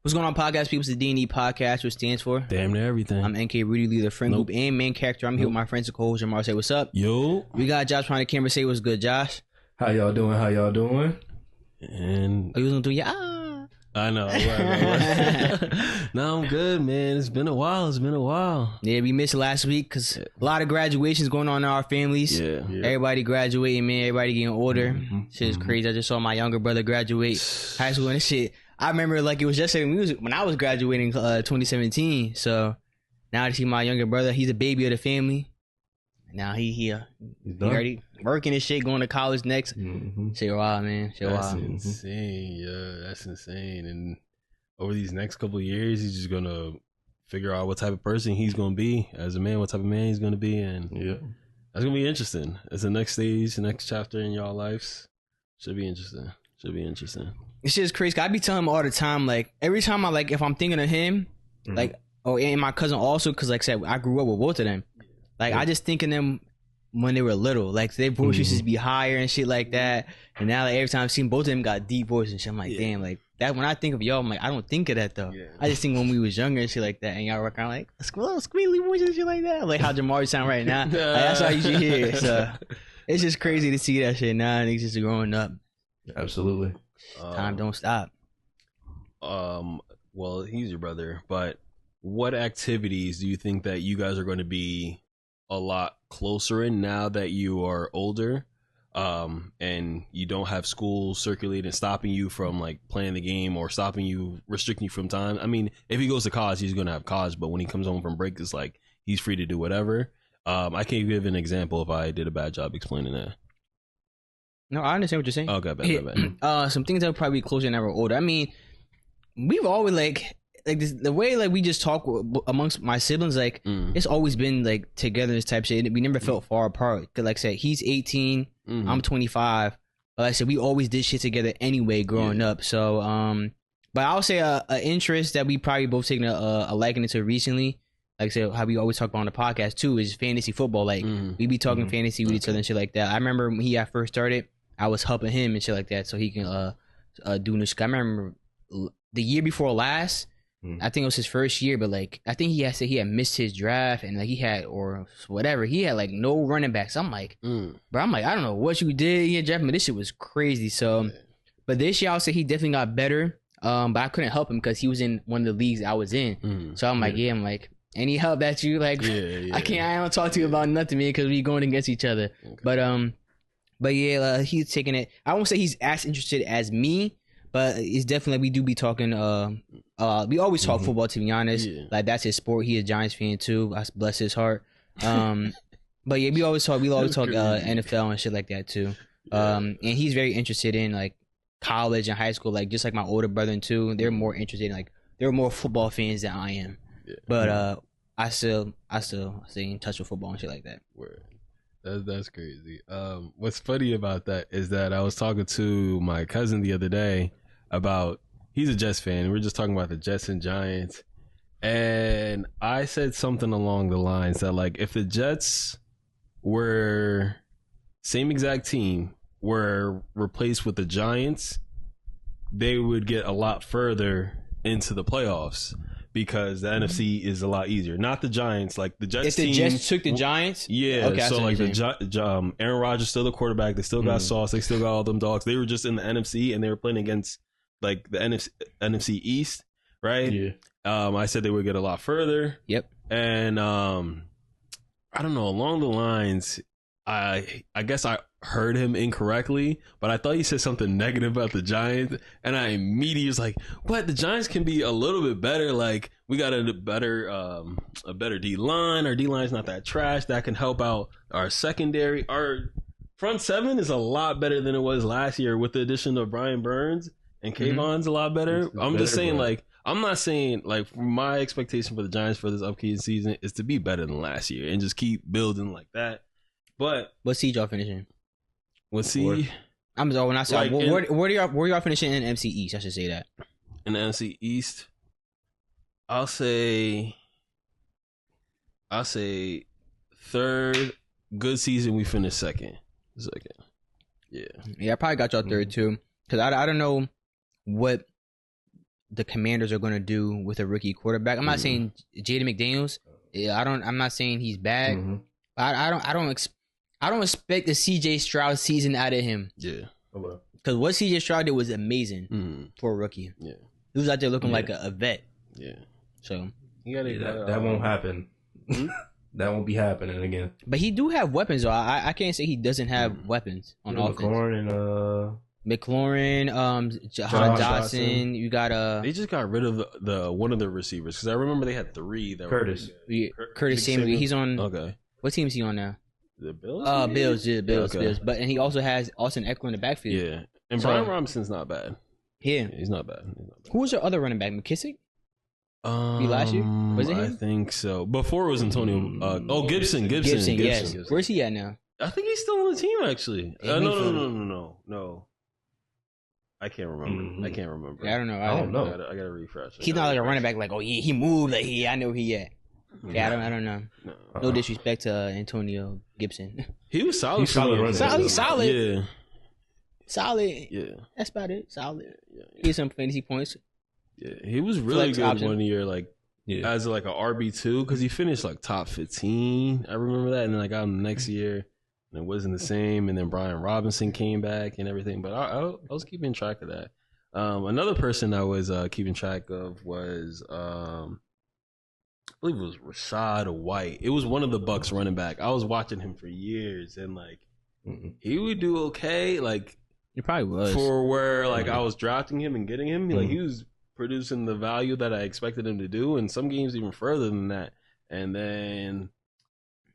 What's going on, podcast people? It's the D&E podcast, which stands for Damn Near Everything. I'm NK Rudy Lee, the friend group and main character. I'm here with my friends and co-host Jamar. Say what's up. Yo. We got Josh behind the camera. Say what's good, Josh. How y'all doing? And Oh, you was gonna do yeah. I know. No, I'm good, man. It's been a while. Yeah, we missed last week because a lot of graduations going on in our families. Yeah. Everybody graduating, man. Everybody getting older. Shit is crazy. I just saw my younger brother graduate high school and this shit. I remember like it was yesterday when I was graduating 2017. So now to see my younger brother, he's a baby of the family. Now he already working and shit, going to college next. Shit wild, man. Shit That's wild. insane. Yeah, that's insane. And over these next couple of years, he's just gonna figure out what type of person he's gonna be as a man, what type of man he's gonna be, and that's gonna be interesting. It's the next stage, the next chapter in y'all lives. Should be interesting. It's just crazy. I be telling him all the time, like every time if I'm thinking of him, like and my cousin also, because like I said, I grew up with both of them. Like I just think of them when they were little, like their voice used to be higher and shit like that. And now like, every time I've seen both of them got deep voices and shit, I'm like, damn, like that. When I think of y'all, I'm like, I don't think of that though. I just think when we was younger and shit like that, and y'all work around like little squealy voices and shit like that, like how Jamari sound right now. Like, that's how you should hear. So it's just crazy to see that shit now. And he's just growing up. Absolutely. Time don't stop. Well, he's your brother, but what activities do you think that you guys are going to be a lot closer in now that you are older, and you don't have school circulating, stopping you from like playing the game or restricting you from time? I mean, if he goes to college, he's going to have college, but when he comes home from break, it's like he's free to do whatever. I can't give an example if I did a bad job explaining that. No, I understand what you're saying. Okay, bad. Some things that would probably be closer than ever older. I mean, we've always like this, the way like we just talk amongst my siblings, like it's always been like togetherness type shit. We never felt far apart. Cause like I said, he's 18, I'm 25. But like I said, we always did shit together anyway growing up. So, but I'll say a interest that we probably both taken a liking into recently. Like I said, how we always talk about on the podcast too is fantasy football. Like we be talking fantasy with each other and shit like that. I remember when he got first started, I was helping him and shit like that so he can do new shit. I remember the year before last, I think it was his first year, but like I think he had said he had missed his draft and like he had like no running backs. I'm like, bro, I don't know what you did in draft, but this shit was crazy. So, but this year I would say he definitely got better. But I couldn't help him because he was in one of the leagues I was in. So I'm like, I'm like, any help that you like? I don't talk to you about nothing, man, because we going against each other. Okay. But yeah, he's taking it. I won't say he's as interested as me, but it's definitely we do be talking. We always talk football, to be honest. Like that's his sport. He a Giants fan too. I bless his heart. But yeah, we always talk NFL and shit like that too. And he's very interested in like college and high school. Like just like my older brother and too. They're more interested in like they're more football fans than I am. But I still stay in touch with football and shit like that. Word. That's crazy. What's funny about that is that I was talking to my cousin the other day about, he's a Jets fan. We're just talking about the Jets and Giants. And I said something along the lines that like, if the Jets were same exact team were replaced with the Giants, they would get a lot further into the playoffs. Because the NFC is a lot easier. Not the Giants, like the Jets. If the Jets took the Giants, so like Aaron Rodgers still the quarterback. They still got Sauce. They still got all them dogs. They were just in the NFC and they were playing against like the NFC East, right? Yeah. I said they would get a lot further. Yep. And I don't know, along the lines, I guess I heard him incorrectly, but I thought he said something negative about the Giants, and I immediately was like, "What? The Giants can be a little bit better. Like we got a better D line. Our D line's not that trash. That can help out our secondary. Our front seven is a lot better than it was last year with the addition of Brian Burns and Kayvon's a lot better. I'm just saying, like, I'm not saying like my expectation for the Giants for this upcoming season is to be better than last year and just keep building like that. But what seed y'all finishing? What seed? I'm sorry, when I saw where y'all finishing in the NFC East? I should say that. In the NFC East, I'll say third. Good season. We finished second. Yeah. I probably got y'all third too. Because I don't know what the Commanders are going to do with a rookie quarterback. I'm not saying Jaden McDaniels. I'm not saying he's bad. Mm-hmm. I don't expect a CJ Stroud season out of him. Yeah. Because what CJ Stroud did was amazing for a rookie. Yeah. He was out there looking like a vet. Yeah. So that won't happen. That won't be happening again. But he do have weapons, though. I can't say he doesn't have weapons on offense. McLaurin, Jahan Dotson. You got They just got rid of the one of the receivers because I remember they had 3. That Curtis. Curtis Samuel. He's on. Okay. What team is he on now? The Bills. Bills. Yeah, Bills. Okay. Bills. And he also has Austin Eckler in the backfield. Yeah, and Brian Robinson's not bad. Yeah, he's not bad. Who was your other running back? McKissick. Last year? Was it him? I think so. Before it was Antonio. Gibson. Yes. Where's he at now? I think he's still on the team actually. No. I can't remember. Yeah, I don't know. I don't know. I gotta refresh. He's not like a running back. Like, oh yeah, he moved. Like, I know he at. Yeah, I don't know. No disrespect to Antonio Gibson. He was solid. He's solid. Solid. Yeah. Solid. Yeah. That's about it. Solid. Yeah. He had some fantasy points. Yeah. He was really Flex good option. 1 year, like as like a RB2 because he finished like top 15. I remember that, and then I got him the next year, and it wasn't the same. And then Brian Robinson came back and everything. But I was keeping track of that. Another person I was keeping track of was I believe it was Rachaad White. It was one of the Bucks running back. I was watching him for years, and like he would do okay. Like He probably was. for where like I was drafting him and getting him. Like he was producing the value that I expected him to do, and some games even further than that. And then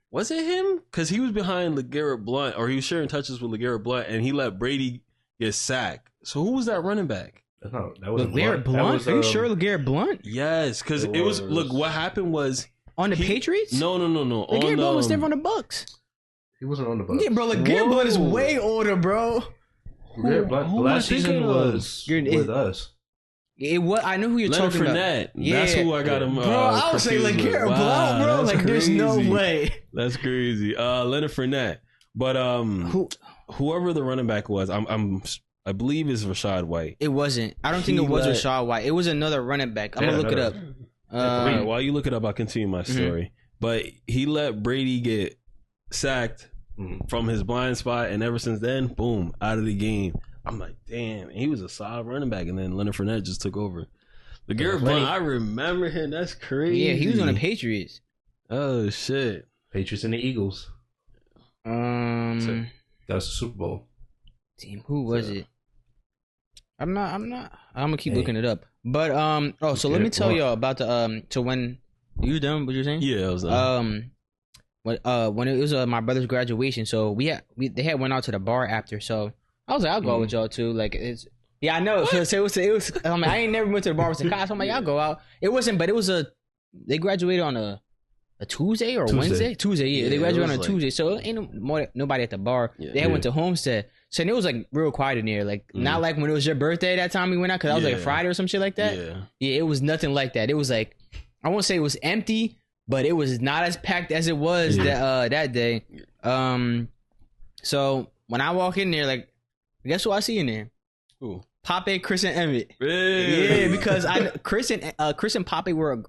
was it him? Because he was behind LeGarrette Blount, or he was sharing touches with LeGarrette Blount, and he let Brady get sacked. So who was that running back? No, that was LeGarrette Blount? Are you sure LeGarrette Blount? Yes, because it was. Look, what happened was On the Patriots? No. LeGarrette Blount was never on the Bucks. He wasn't on the Bucks. Yeah, bro. LeGarrette Blount is way older, bro. LeGarrette Blount, who am last I thinking season of? was with us. It was. I know who you're Leonard talking Fournette. about. Yeah. That's who I got him. Bro, I would say confused with. LeGarrette Wow, Blount, bro. that's Like, there's no crazy. way. That's crazy. Leonard Fournette. But whoever the running back was, I believe is Rachaad White. It wasn't. I don't think it was Rachaad White. It was another running back. I'm gonna look it up. All right, while you look it up, I'll continue my story. But he let Brady get sacked from his blind spot, and ever since then, boom, out of the game. I'm like, damn, he was a solid running back, and then Leonard Fournette just took over. LeGarrette Blount, I remember him. That's crazy. Yeah, he was on the Patriots. Oh shit. Patriots and the Eagles. That was the Super Bowl. Damn, who was it? I'm gonna keep looking it up. But so let me tell y'all about the to when you done what you're saying? Yeah, I was done. When it was my brother's graduation, so they had went out to the bar after, so I was like, I'll go with y'all too. Like I know. So it was. I mean, I ain't never went to the bar with the cops. I'm like, I'll go out. It wasn't, but it was they graduated on a Tuesday or Wednesday? Tuesday, yeah. They graduated on a Tuesday, so ain't nobody at the bar. Yeah, they went to Homestead, so it was like real quiet in there. Like not like when it was your birthday that time we went out, because I was like a Friday or some shit like that. Yeah, it was nothing like that. It was like, I won't say it was empty, but it was not as packed as it was that day. So when I walk in there, like, guess who I see in there? Who? Pape, Chris, and Emmett. Really? Yeah, because Chris and Pape were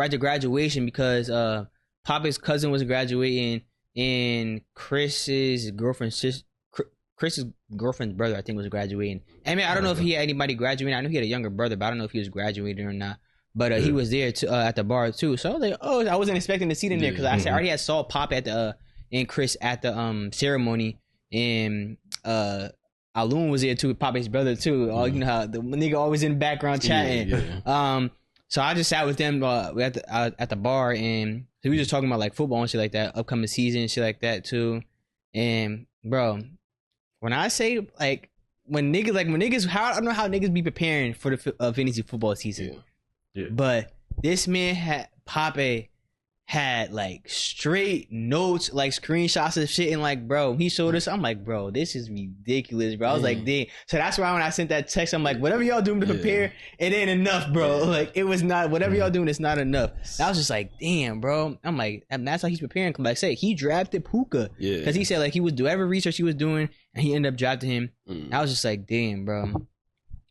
at the graduation because Pape's cousin was graduating and Chris's girlfriend's brother, I think, was graduating. I mean, I don't know if he had anybody graduating. I know he had a younger brother, but I don't know if he was graduating or not. But he was there too, at the bar too. So I was like, oh, I wasn't expecting to see them there because I already had saw Pape at the and Chris at the ceremony, and Alun was there too, Pape's brother too. You know how the nigga always in the background chatting. So I just sat with them at the bar, and we were just talking about like football and shit like that, upcoming season and shit like that too. And bro, when I say like when niggas, I don't know how niggas be preparing for the fantasy football season, but this man Pape had like straight notes, like screenshots of shit, and like, bro, he showed us. I'm like, bro, this is ridiculous, bro. I was like, damn. So that's why when I sent that text, I'm like, whatever y'all doing to prepare, it ain't enough, bro. Like, it was not, whatever y'all doing, it's not enough. And I was just like, damn, bro. I'm like, and that's how he's preparing. Cause like I said, he drafted Puka. Yeah. Cause he said like he would do every research he was doing, and he ended up drafting him. I was just like, damn, bro.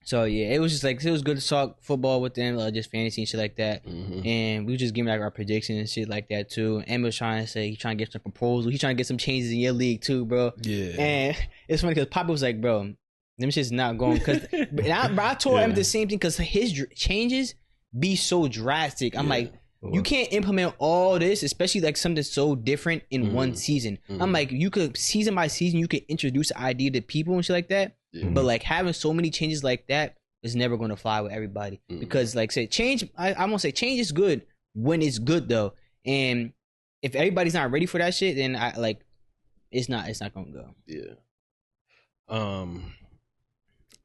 So yeah, it was just like it was good to talk football with them, just fantasy and shit like that. And we were just giving like our predictions and shit like that too. And was trying to say he's trying to get some proposals. He's trying to get some changes in your league too, bro. Yeah. And it's funny because Papa was like, bro, them shit's not going. Because I told him the same thing because his changes be so drastic. I'm like, you can't implement all this, especially like something so different in one season. I'm like, you could season by season, you could introduce an idea to people and shit like that. But like having so many changes like that is never going to fly with everybody because like say change. I'm gonna say change is good when it's good though, and if everybody's not ready for that shit, then I like it's not gonna go. Yeah.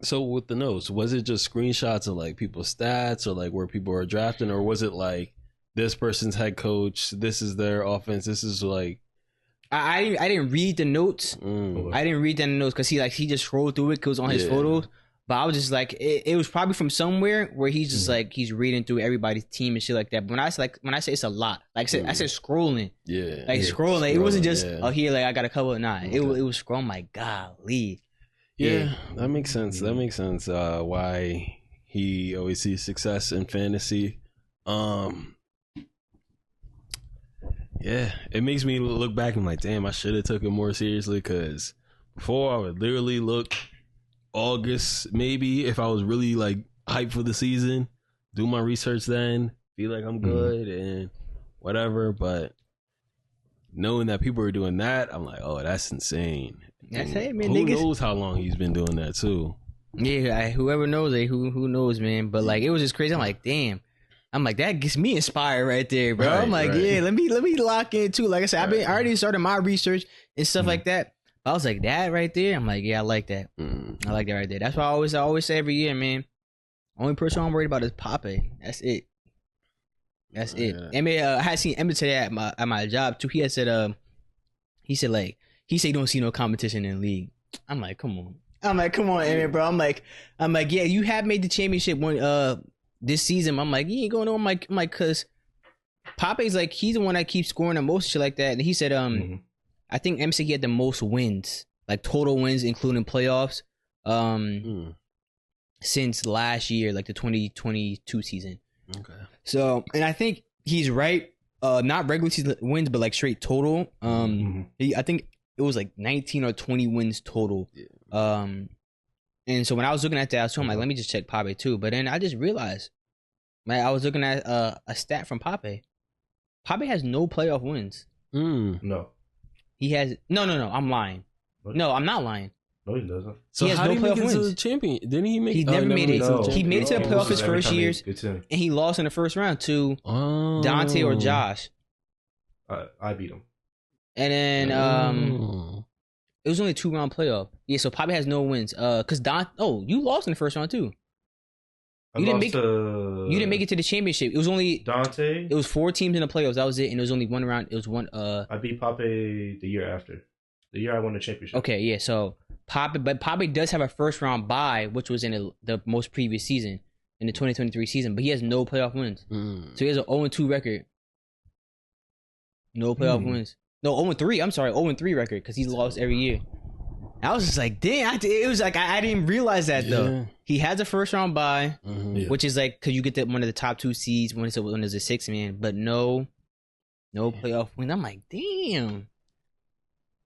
So with the notes, was it just screenshots of like people's stats or like where people are drafting, or was it like this person's head coach, this is their offense, this is like I didn't read the notes. I didn't read the notes because he just scrolled through it because it was on his photos. But I was just like, it was probably from somewhere where he's just like he's reading through everybody's team and shit like that. But when I say it's a lot, like I said scrolling, scrolling. It wasn't just here like I got a couple of nine. It was scrolling. My golly, that makes sense. That makes sense. Why he always sees success in fantasy. Yeah, it makes me look back and like, damn, I should have took it more seriously because before I would literally look August, maybe if I was really like hyped for the season, do my research then, feel like I'm good and whatever. But knowing that people are doing that, I'm like, oh, that's insane. That's it, man. Who knows how long he's been doing that too? Yeah, whoever knows it, who knows, man. But like, it was just crazy. I'm like, damn. I'm like, that gets me inspired right there, bro. I'm like, yeah, let me lock in too. Like I said, I already started my research and stuff like that. But I was like, that right there. I'm like, yeah, I like that. I like that right there. That's why I always say every year, man. Only person I'm worried about is Pape. That's it. That's it. Emmett, I had seen Emmett today at my job too. He said he said he don't see no competition in the league. I'm like, come on. Emmett, bro. I'm like, yeah, you have made the championship one this season. I'm like, you ain't going on. I'm like, cause Pape's like, he's the one that keeps scoring the most shit like that. And he said, I think M said he had the most wins, like total wins, including playoffs, since last year, like the 2022 season. Okay. So, and I think he's right. Not regular season wins, but like straight total. I think it was like 19 or 20 wins total. And so when I was looking at that, I was like, let me just check Pape too. But then I just realized, man, I was looking at a stat from Pape. Pape has no playoff wins. No. He has no. I'm lying. What? No, I'm not lying. No, he doesn't. So he has no playoff wins. To the champion? Didn't he make? He never made it. No. He made it to the playoff his first years, and he lost in the first round to Dante or Josh. I beat him. And then it was only a 2-round playoff. Yeah, so Pape has no wins. Cause you lost in the first round too. You didn't make it to the championship. It was only Dante. It was 4 teams in the playoffs. That was it, and it was only one round. It was one. I beat Pape the year after. The year I won the championship. Okay, yeah. So Pape does have a first round bye, which was in the most previous season, in the 2023 season. But he has no playoff wins. So he has an 0-2 record. No playoff wins. No, 0-3. I'm sorry, 0-3 record because he's lost every year. I was just like, damn. It was like I didn't realize that though. He has a first round bye, which is like because you get one of the top 2 seeds when it's a 6-man, but no playoff win. I'm like, damn,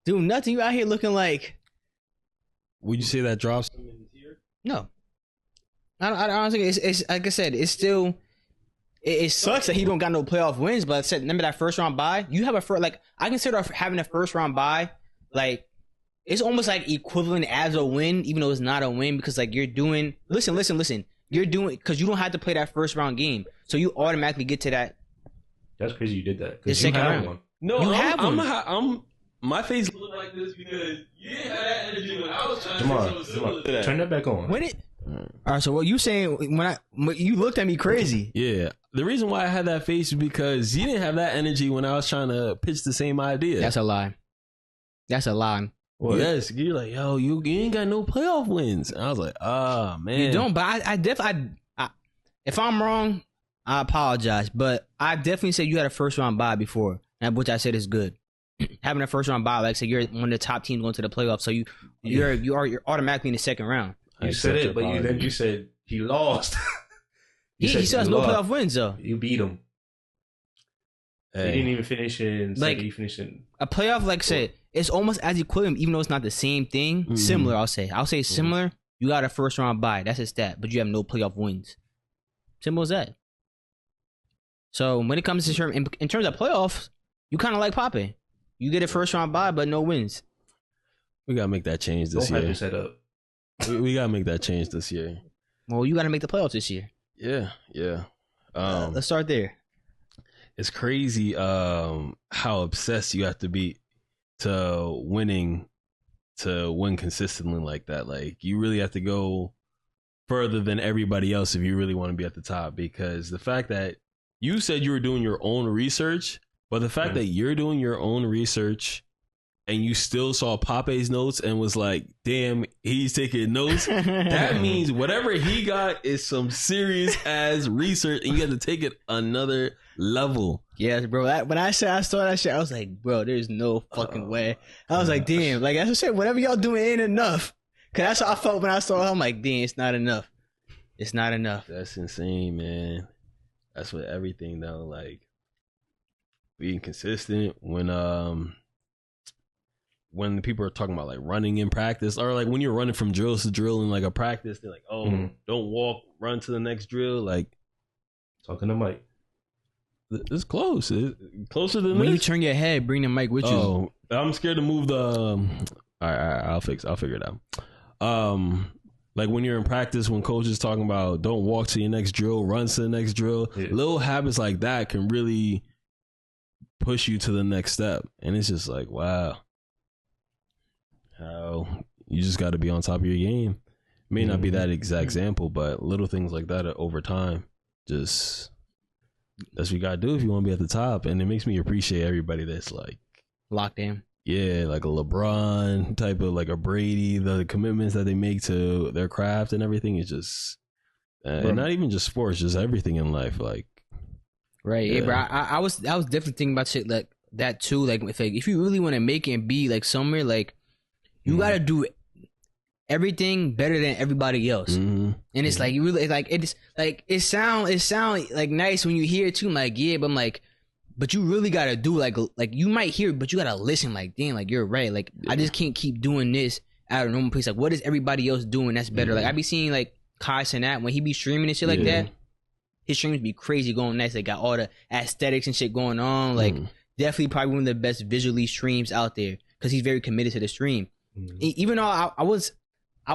dude, nothing. You out here looking like. Would you say that drops him in tier? No, I don't think it's like I said. It's still. It sucks that he don't got no playoff wins, but I said remember that first round bye. You have I consider having a first round bye like. It's almost like equivalent as a win, even though it's not a win, because like you're doing. Listen. You're doing because you don't have to play that first round game, so you automatically get to that. That's crazy. You did that. The second round. One. No, you have one. My face looked like this because you didn't have that energy when I was trying to say something similar. Turn that back on. When it. All right. So what you saying when you looked at me crazy? Yeah. The reason why I had that face is because you didn't have that energy when I was trying to pitch the same idea. That's a lie. What? Yes, you're like, yo, you ain't got no playoff wins. And I was like, oh man, you don't. But I definitely, if I'm wrong, I apologize. But I definitely said you had a first round bye before, which I said is good. Having a first round bye, like I said, you're one of the top teams going to the playoffs, so you're automatically in the second round. You said it, but then you said he lost. He still has no playoff wins though. You beat him. He didn't even finish in. Like he finished in a playoff. Like I said, it's almost as equivalent, even though it's not the same thing. Mm-hmm. Similar, I'll say similar. You got a first round bye. That's a stat, but you have no playoff wins. Simple as that. So when it comes to in terms of playoffs, you kind of like Pape. You get a first round bye, but no wins. We gotta make that change this year. Set up. We gotta make that change this year. Well, you gotta make the playoffs this year. Yeah. Let's start there. It's crazy how obsessed you have to be to win consistently like that. Like you really have to go further than everybody else if you really want to be at the top, because the fact that you said you were doing your own research, but the fact that you're doing your own research and you still saw Pape's notes and was like, damn, he's taking notes. That means whatever he got is some serious ass research, and you have to take it another level. Yes, bro. When I saw that shit, I was like, bro, there's no fucking way. I was like, damn, like that's what I said, whatever y'all doing ain't enough. Cause that's how I felt when I saw it. I'm like, damn, it's not enough. It's not enough. That's insane, man. That's with everything though, like being consistent when people are talking about like running in practice, or like when you're running from drills to drill in like a practice, they're like, oh, don't walk, run to the next drill. Like talking to Mike. It's close. It's closer than when this. You turn your head, bring the mic with you. Oh, I'm scared to move the. All right, I'll figure it out. Like when you're in practice, when coach is talking about don't walk to your next drill, run to the next drill. Yeah. Little habits like that can really push you to the next step, and it's just like, wow. How you just got to be on top of your game. It may not be that exact example, but little things like that over time, just that's what you got to do if you want to be at the top. And it makes me appreciate everybody that's like locked in. Yeah, like a LeBron type of, like a Brady, the commitments that they make to their craft and everything is just, and not even just sports, just everything in life. Like, right, yeah, bro. I was definitely thinking about shit like that too. Like, if you really want to make it and be like somewhere, like you gotta do everything better than everybody else. And it's like you really like it's like it sound like nice when you hear it too. I'm like, yeah, but I'm like, but you really gotta do like you might hear it, but you gotta listen. Like, damn, like you're right. Like I just can't keep doing this at a normal pace. Like, what is everybody else doing that's better? Like I be seeing like Kai Cenat when he be streaming and shit like that. His streams be crazy going nice. They got all the aesthetics and shit going on. Like definitely probably one of the best visually streams out there because he's very committed to the stream. Even though I would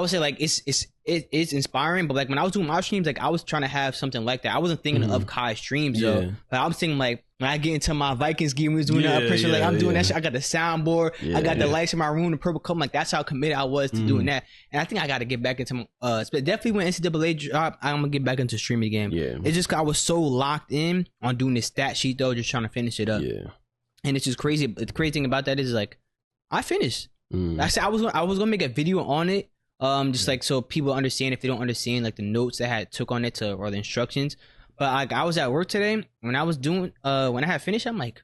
say like it's inspiring, but like when I was doing my streams, like I was trying to have something like that. I wasn't thinking of Kai's streams though, but I was thinking like when I get into my Vikings game, we was doing that pressure, like I'm doing that shit. I got the soundboard, I got the lights in my room, the purple cup. Like that's how committed I was to doing that. And I think I got to get back into definitely when NCAA dropped, I'm gonna get back into streaming again. It's just 'cause I was so locked in on doing this stat sheet though, just trying to finish it up. And it's just crazy. The crazy thing about that is like I finished. I said I was gonna make a video on it, just like so people understand if they don't understand like the notes that I had took on it or the instructions. But like I was at work today when I was doing when I had finished, I'm like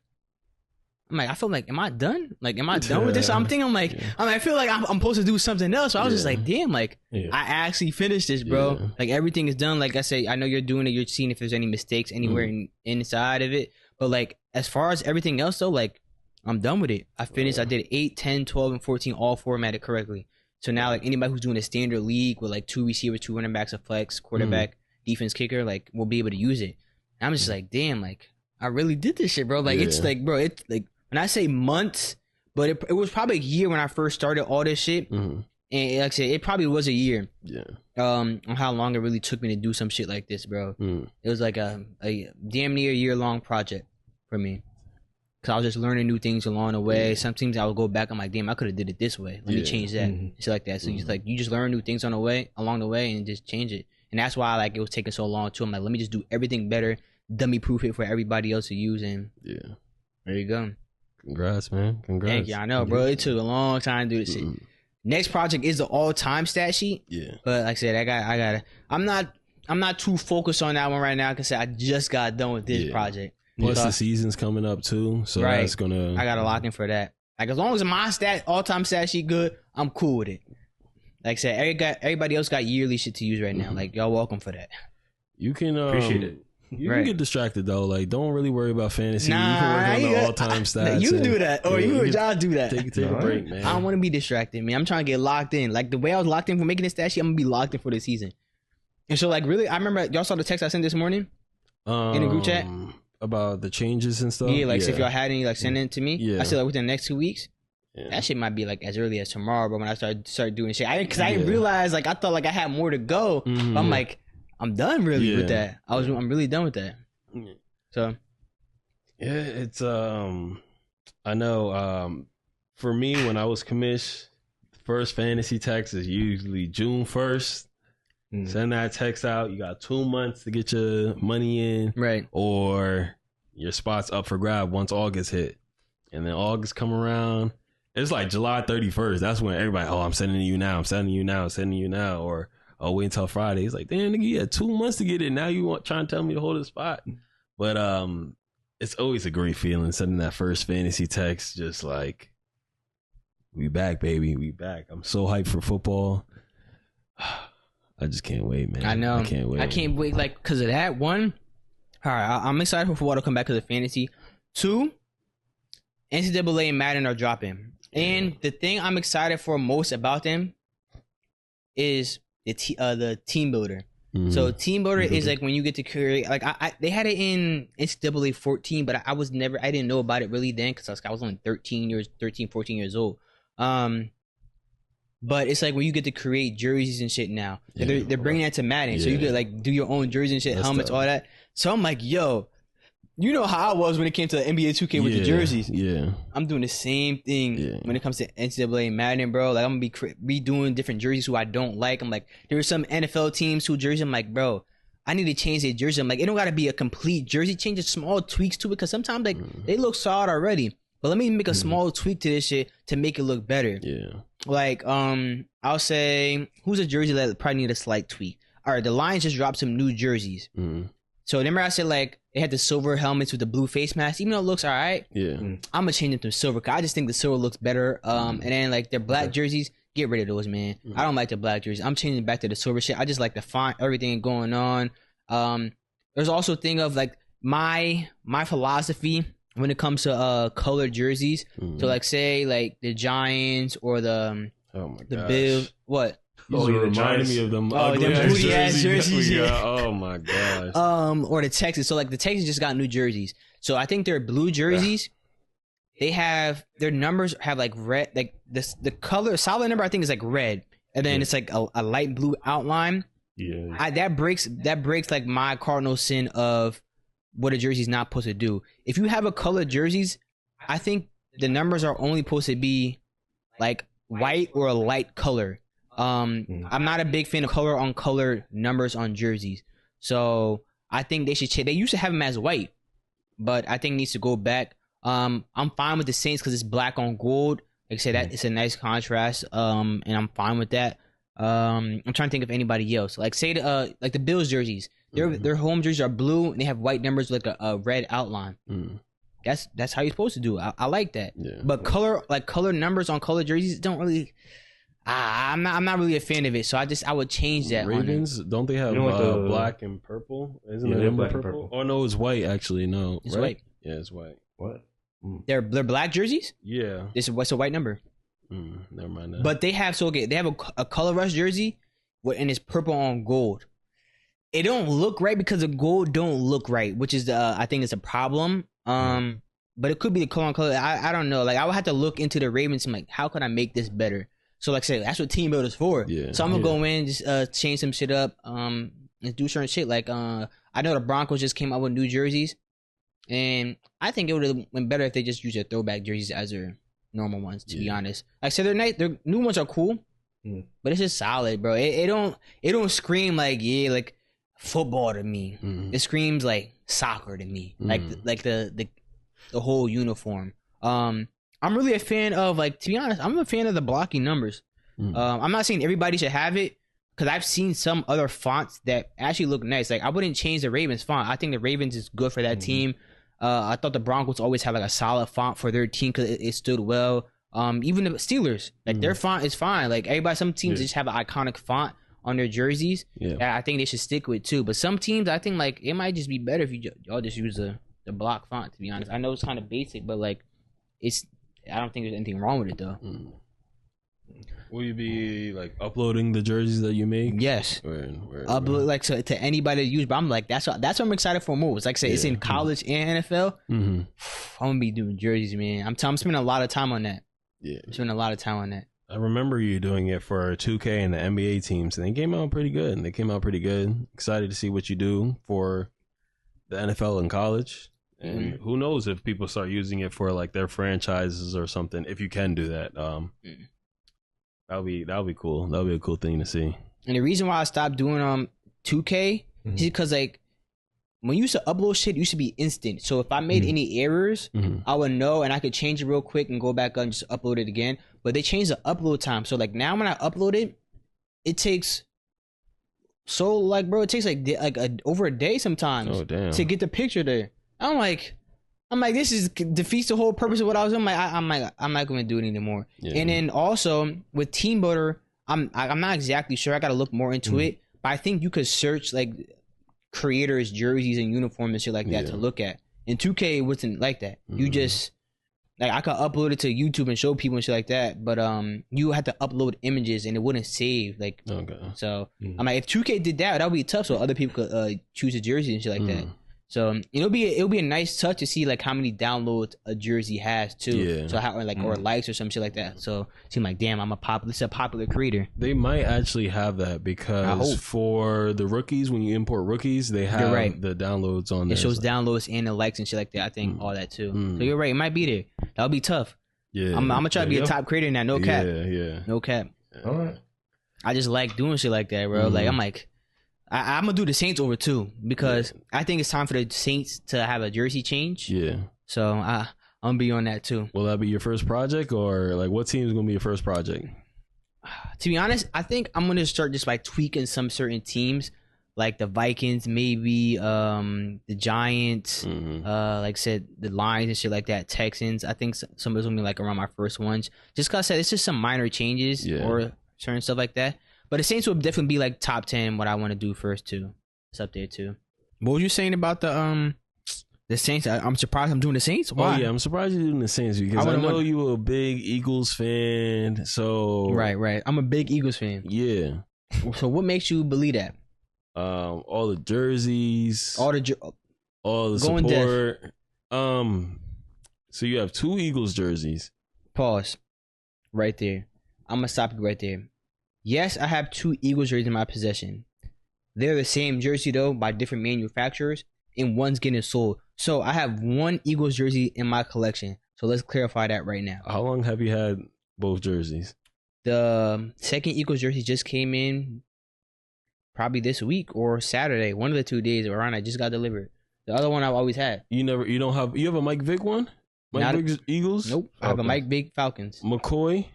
I felt like, am I done? Like, am I done with this? I'm thinking I feel like I'm supposed to do something else. So I was just like, damn, like I actually finished this, bro. Like everything is done. Like I say, I know you're doing it. You're seeing if there's any mistakes anywhere inside of it. But like as far as everything else though, like I'm done with it. I finished. I did 8, 10, 12, and 14 all formatted correctly. So now like anybody who's doing a standard league with like 2 receivers, 2 running backs, a flex, quarterback, defense, kicker, like will be able to use it. And I'm just like, damn, like I really did this shit, bro. Like it's like, bro, it's like when I say months, but it was probably a year when I first started all this shit. And like I said, it probably was a year. On how long it really took me to do some shit like this, bro. It was like a damn near year-long project for me. Cause I was just learning new things along the way. Sometimes I would go back. I'm like, damn, I could have did it this way. Let me change that. Shit like that. So you just learn new things along the way, and just change it. And that's why like it was taking so long too. I'm like, let me just do everything better, dummy proof it for everybody else to use. And there you go. Congrats, man. Congrats. Thank you. I know, bro. It took a long time to do this shit. Next project is the all-time stat sheet. But like I said, I got. I'm not too focused on that one right now because I just got done with this project. Plus the season's coming up too, so that's gonna. I gotta lock in for that. Like as long as my all-time stat sheet good, I'm cool with it. Like I said, everybody else got yearly shit to use right now. Like y'all welcome for that. You can appreciate it. You can get distracted though. Like, don't really worry about fantasy. Nah, you can work on the all-time stats. You do that, or you or Josh do that. Take a break, man. I don't want to be distracted, man. I'm trying to get locked in. Like the way I was locked in for making this stat sheet, I'm gonna be locked in for the season. And so, like, really, I remember y'all saw the text I sent this morning in the group chat about the changes and stuff. Yeah, like so if y'all had any, like, send it to me. Yeah. I said like within the next 2 weeks. Yeah. That shit might be like as early as tomorrow, but when I start doing shit, I didn't realize, like, I thought like I had more to go. But I'm like, I'm done really with that. I'm really done with that. So yeah, it's I know for me, when I was commissioned, first fantasy text is usually June 1st. Send that text out. You got 2 months to get your money in, right? Or your spot's up for grab once August hit. And then August come around, it's like July 31st. That's when everybody, I'm sending you now, I'm sending you now, I'm sending you now. Or wait until Friday. It's like, damn, nigga, you had 2 months to get it. Now you trying to tell me to hold a spot. But it's always a great feeling sending that first fantasy text, just like, we back, baby, we back. I'm so hyped for football. I just can't wait, man. I know. I can't wait. Like, because of that. One, all right, I'm excited for football to come back because of fantasy. 2, NCAA and Madden are dropping. And the thing I'm excited for most about them is the team builder. So team builder is like when you get to create, like they had it in NCAA 14, but I didn't know about it really then because I was only 13, 14 years old. But it's like when you get to create jerseys and shit now. They're bringing that to Madden. So you could like do your own jersey and shit, helmets, all that. So I'm like, yo, you know how I was when it came to NBA 2K with the jerseys. Yeah. I'm doing the same thing when it comes to NCAA and Madden, bro. Like, I'm going to be doing different jerseys who I don't like. I'm like, there were some NFL teams who jersey, I'm like, bro, I need to change their jersey. I'm like, it don't got to be a complete jersey change, just small tweaks to it. Because sometimes, like, they look solid already. But let me make a small tweak to this shit to make it look better. Yeah. Like, I'll say, who's a jersey that probably need a slight tweak? All right, the Lions just dropped some new jerseys. So remember I said, like, they had the silver helmets with the blue face mask. Even though it looks all right, I'm going to change it to silver because I just think the silver looks better. And then, like, their black jerseys, get rid of those, man. I don't like the black jerseys. I'm changing it back to the silver shit. I just like the font, everything going on. There's also a thing of, like, my philosophy when it comes to colored jerseys. So, like, say, like, the Giants or the Bills. What? You reminded me of them booty ass jerseys. Oh my gosh. Or the Texans. So like the Texans just got new jerseys. So I think their blue jerseys, they have their numbers have like red, like the color solid number I think is like red, and then it's like a light blue outline. Yeah. That breaks like my cardinal sin of what a jersey's not supposed to do. If you have a colored jerseys, I think the numbers are only supposed to be like white or a light color. I'm not a big fan of color on color numbers on jerseys. So I think they should change. They used to have them as white, but I think it needs to go back. I'm fine with the Saints because it's black on gold. Like I said, that it's a nice contrast. And I'm fine with that. I'm trying to think of anybody else. Like say like the Bills jerseys. Their home jerseys are blue and they have white numbers with like a red outline. That's how you're supposed to do it. I like that. But color numbers on color jerseys don't really. I'm not really a fan of it, so I would change that. Ravens, don't they have black and purple? Isn't it black purple? And purple? Oh no, it's white actually. No, it's white. Yeah, it's white. What? They're black jerseys. Yeah, what's a white number? Never mind that. But they have they have a color rush jersey, and it's purple on gold. It don't look right because the gold don't look right, which is I think it's a problem. But it could be the color on color. I don't know. Like I would have to look into the Ravens and like, how can I make this better? So like I said, that's what team builders for. Yeah. So I'm gonna go in, just change some shit up, and do certain shit. Like I know the Broncos just came out with new jerseys, and I think it would have been better if they just used their throwback jerseys as their normal ones. To be honest, like I said, they're nice. Their new ones are cool, but it's just solid, bro. It don't scream like football to me. It screams like soccer to me, like the whole uniform. I'm really a fan of, like, to be honest, I'm a fan of the blocky numbers. I'm not saying everybody should have it, because I've seen some other fonts that actually look nice. Like, I wouldn't change the Ravens font. I think the Ravens is good for that team. I thought the Broncos always had, like, a solid font for their team because it stood well. Even the Steelers, like their font is fine. Like everybody, some teams just have an iconic font on their jerseys. Yeah, I think they should stick with too. But some teams, I think like it might just be better if y'all just use the block font. To be honest, I know it's kind of basic, but like I don't think there's anything wrong with it though. Will you be like uploading the jerseys that you make? Yes. Upload like to anybody to use. But I'm like that's what I'm excited for more. It's like say it's in college and NFL. I'm gonna be doing jerseys, man. I'm spending a lot of time on that. Yeah, I'm spending a lot of time on that. I remember you doing it for 2K and the NBA teams, and they came out pretty good. Excited to see what you do for the NFL and college. And who knows if people start using it for like their franchises or something. If you can do that, that'll be cool. That'll be a cool thing to see. And the reason why I stopped doing 2K is because like when you used to upload shit, it used to be instant. So if I made any errors, I would know and I could change it real quick and go back up and just upload it again. But they changed the upload time. So like now when I upload it, it takes it takes over a day sometimes to get the picture there. I'm like this defeats the whole purpose of what I was doing. I'm not going to do it anymore. Yeah. And then also with Team Builder, I'm not exactly sure. I got to look more into it. But I think you could search like creators' jerseys and uniforms and shit like that to look at. In 2K, it wasn't like that. You just like I could upload it to YouTube and show people and shit like that. But you had to upload images and it wouldn't save. Like so, I'm like if 2K did that would be tough. So other people could choose a jersey and shit like that. So it'll be a nice touch to see like how many downloads a jersey has too. Yeah. So how or likes or some shit like that. So it seemed like damn, I'm a popular creator. They might actually have that because for the rookies, when you import rookies, they have the downloads on there. It shows downloads and the likes and shit like that. I think all that too. So you're right, it might be there. That'll be tough. Yeah. I'm gonna try to be a top creator in that. No cap. Yeah. No cap. All right. I just like doing shit like that, bro. Like I'm like. I'm gonna do the Saints over too because I think it's time for the Saints to have a jersey change. Yeah. So I'm gonna be on that too. Will that be your first project or like what team is gonna be your first project? To be honest, I think I'm gonna start just by tweaking some certain teams, like the Vikings, maybe the Giants, like I said, the Lions and shit like that. Texans. I think some of those gonna be like around my first ones. Just cause I said it's just some minor changes or certain stuff like that. But the Saints will definitely be like top 10 what I want to do first too. It's up there too. What was you saying about the Saints? I'm surprised I'm doing the Saints. Why? Oh yeah, I'm surprised you're doing the Saints because I know you were a big Eagles fan. So right. I'm a big Eagles fan. Yeah. So what makes you believe that? All the jerseys, all the support. So you have 2 Eagles jerseys. Pause. Right there. I'm gonna stop you right there. Yes, I have 2 Eagles jerseys in my possession. They're the same jersey though by different manufacturers, and one's getting sold. So I have 1 Eagles jersey in my collection. So let's clarify that right now. How long have you had both jerseys? The second Eagles jersey just came in probably this week or Saturday. One of the 2 days around I just got delivered. The other one I've always had. You have a Mike Vick one? Mike Vick Eagles? Nope. I have a Mike Vick Falcons. McCoy?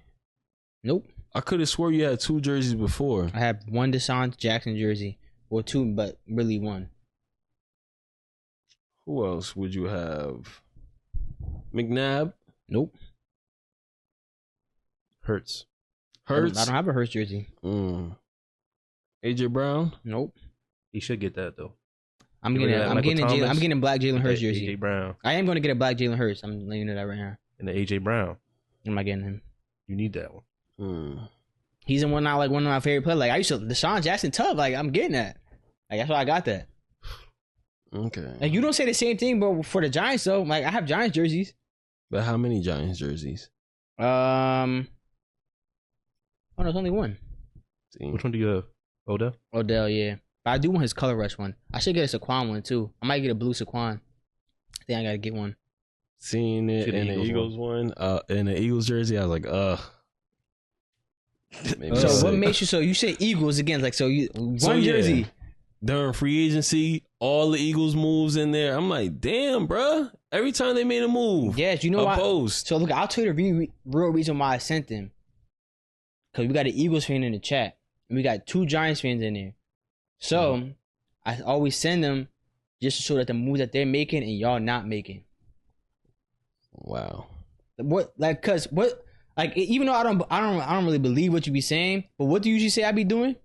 Nope. I could have swore you had 2 jerseys before. I have 1 Deshaun Jackson jersey. Or 2, but really 1. Who else would you have? McNabb? Nope. Hurts. I don't have a Hurts jersey. AJ Brown? Nope. He should get that though. I'm getting a black Jalen Hurts jersey. AJ Brown. I am going to get a black Jalen Hurts. I'm letting you know that right now. And the AJ Brown. Am I getting him? You need that one. He's one of my favorite players. Like I used to Deshaun Jackson tough. Like I'm getting that. Like that's why I got that. Okay. Like you don't say the same thing, but for the Giants though, like I have Giants jerseys. But how many Giants jerseys? Oh no, it's only 1. Which one do you have? Odell, yeah. But I do want his color rush one. I should get a Saquon one too. I might get a blue Saquon. I think I gotta get one. Seeing it in the Eagles one, in the Eagles jersey, I was like, So what makes you so you say Eagles again? Like one jersey. During free agency, all the Eagles moves in there. I'm like, damn, bruh. Every time they made a move, yes, you know what? Post. So look, I'll tell you the real reason why I sent them. Because we got an Eagles fan in the chat, and we got 2 Giants fans in there. So I always send them just to show that the moves that they're making and y'all not making. Wow. What Like even though I don't really believe what you be saying, but what do you usually say I be doing?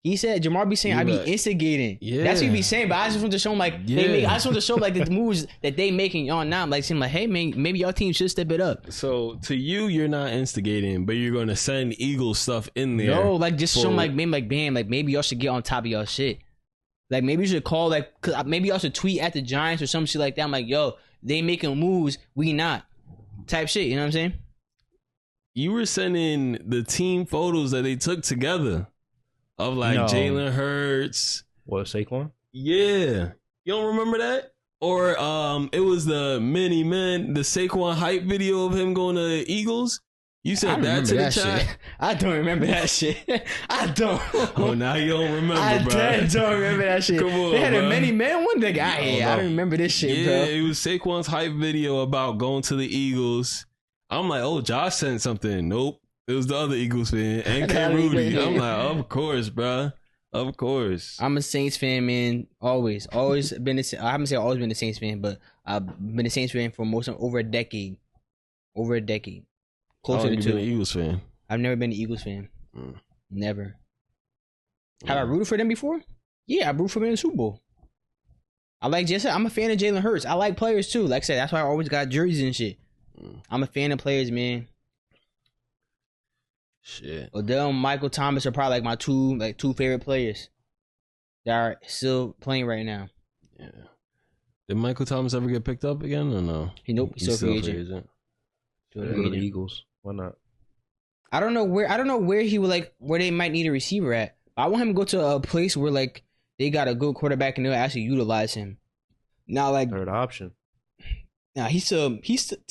He said Jamar be saying I be instigating. Yeah, that's what he be saying. But I just want to show him like I just want to show like the moves that they making on now. Like seem like, hey man, maybe y'all team should step it up. So to you, you're not instigating, but you're gonna send Eagle stuff in there. No, like just show them like maybe like bam, like maybe y'all should get on top of y'all shit. Like maybe you should call like cause maybe y'all should tweet at the Giants or some shit like that. I'm like, yo, they making moves, we not type shit. You know what I'm saying? You were sending the team photos that they took together. Of like Jalen Hurts. What, Saquon? Yeah. You don't remember that? Or it was the mini men, the Saquon hype video of him going to Eagles. You said that to the chat? I don't remember that shit. I don't. Oh, now you don't remember, bro. I don't remember that shit. Come on, they had bro. a many man one day. I don't remember this shit, bro. Yeah, it was Saquon's hype video about going to the Eagles. I'm like, oh, Josh sent something. Nope. It was the other Eagles fan and Ken Rudy. I'm like, of course, bro. Of course. I'm a Saints fan, man. Always been. I haven't said always been a Saints fan, but I've been a Saints fan for over a decade. Closer to 2. Been an Eagles fan. I've never been an Eagles fan. Never. Have I rooted for them before? Yeah, I rooted for them in the Super Bowl. I'm a fan of Jalen Hurts. I like players too. Like I said, that's why I always got jerseys and shit. I'm a fan of players, man. Shit. Odell and Michael Thomas are probably like my two favorite players that are still playing right now. Yeah. Did Michael Thomas ever get picked up again or no? Nope. He's still free agent. Go to the Eagles. Why not? I don't know where he would where they might need a receiver at. I want him to go to a place where like they got a good quarterback and they'll actually utilize him. Now like third option. Now he's to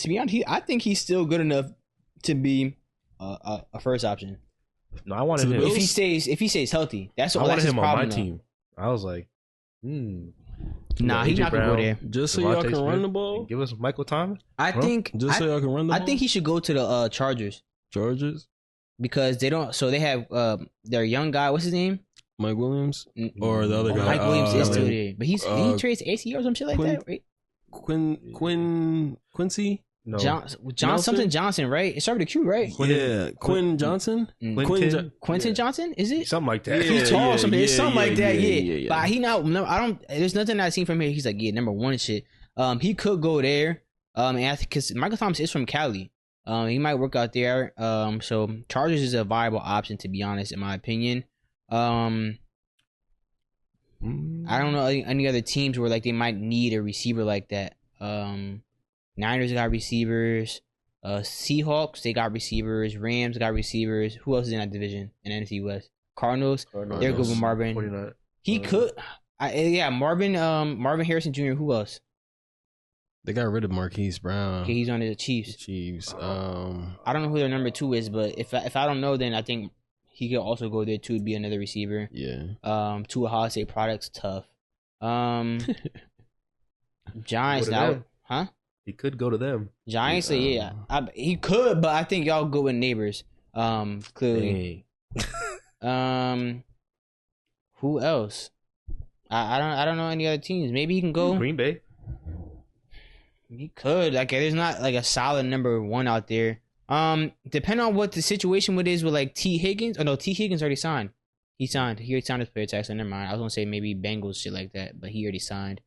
be honest, I think he's still good enough to be a first option. No, I wanted him if he stays healthy. That's what I wanted him on my team. I was like, nah, he's not gonna go there. Just so y'all can run the ball. Give us Michael Thomas. I think just so y'all can run the ball. I think he should go to the Chargers. Chargers, because they don't. So they have their young guy. What's his name? Mike Williams or the other guy. Mike Williams is still there, but he trades ACL or some shit like that, right? Quincy. No. Johnson, right? It started with a Q, right? Quinn Johnson. Quentin Johnson, is it? Something like that. He's tall, something. It's something like that. Yeah. But he now, no, I don't. There's nothing I've seen from him. He's like, number one and shit. He could go there. And because Michael Thomas is from Cali. He might work out there. So Chargers is a viable option, to be honest, in my opinion. I don't know any other teams where like they might need a receiver like that. Niners got receivers. Seahawks, they got receivers. Rams got receivers. Who else is in that division in NFC West? Cardinals. They're good with Marvin. 49. He could. Marvin Harrison Jr. Who else? They got rid of Marquise Brown. Okay, he's on the Chiefs. I don't know who their number 2 is, but if I don't know, then I think he could also go there too to be another receiver. Yeah. Tua Holiday products tough. Giants now, huh? He could go to them. Giants, he could, but I think y'all go with neighbors. Clearly. Who else? I don't know any other teams. Maybe he can go Green Bay. He could. Like, there's not like a solid number 1 out there. Depending on what the situation is with like T Higgins. Oh no, T Higgins already signed. He already signed his player tax. So never mind. I was gonna say maybe Bengals shit like that, but he already signed.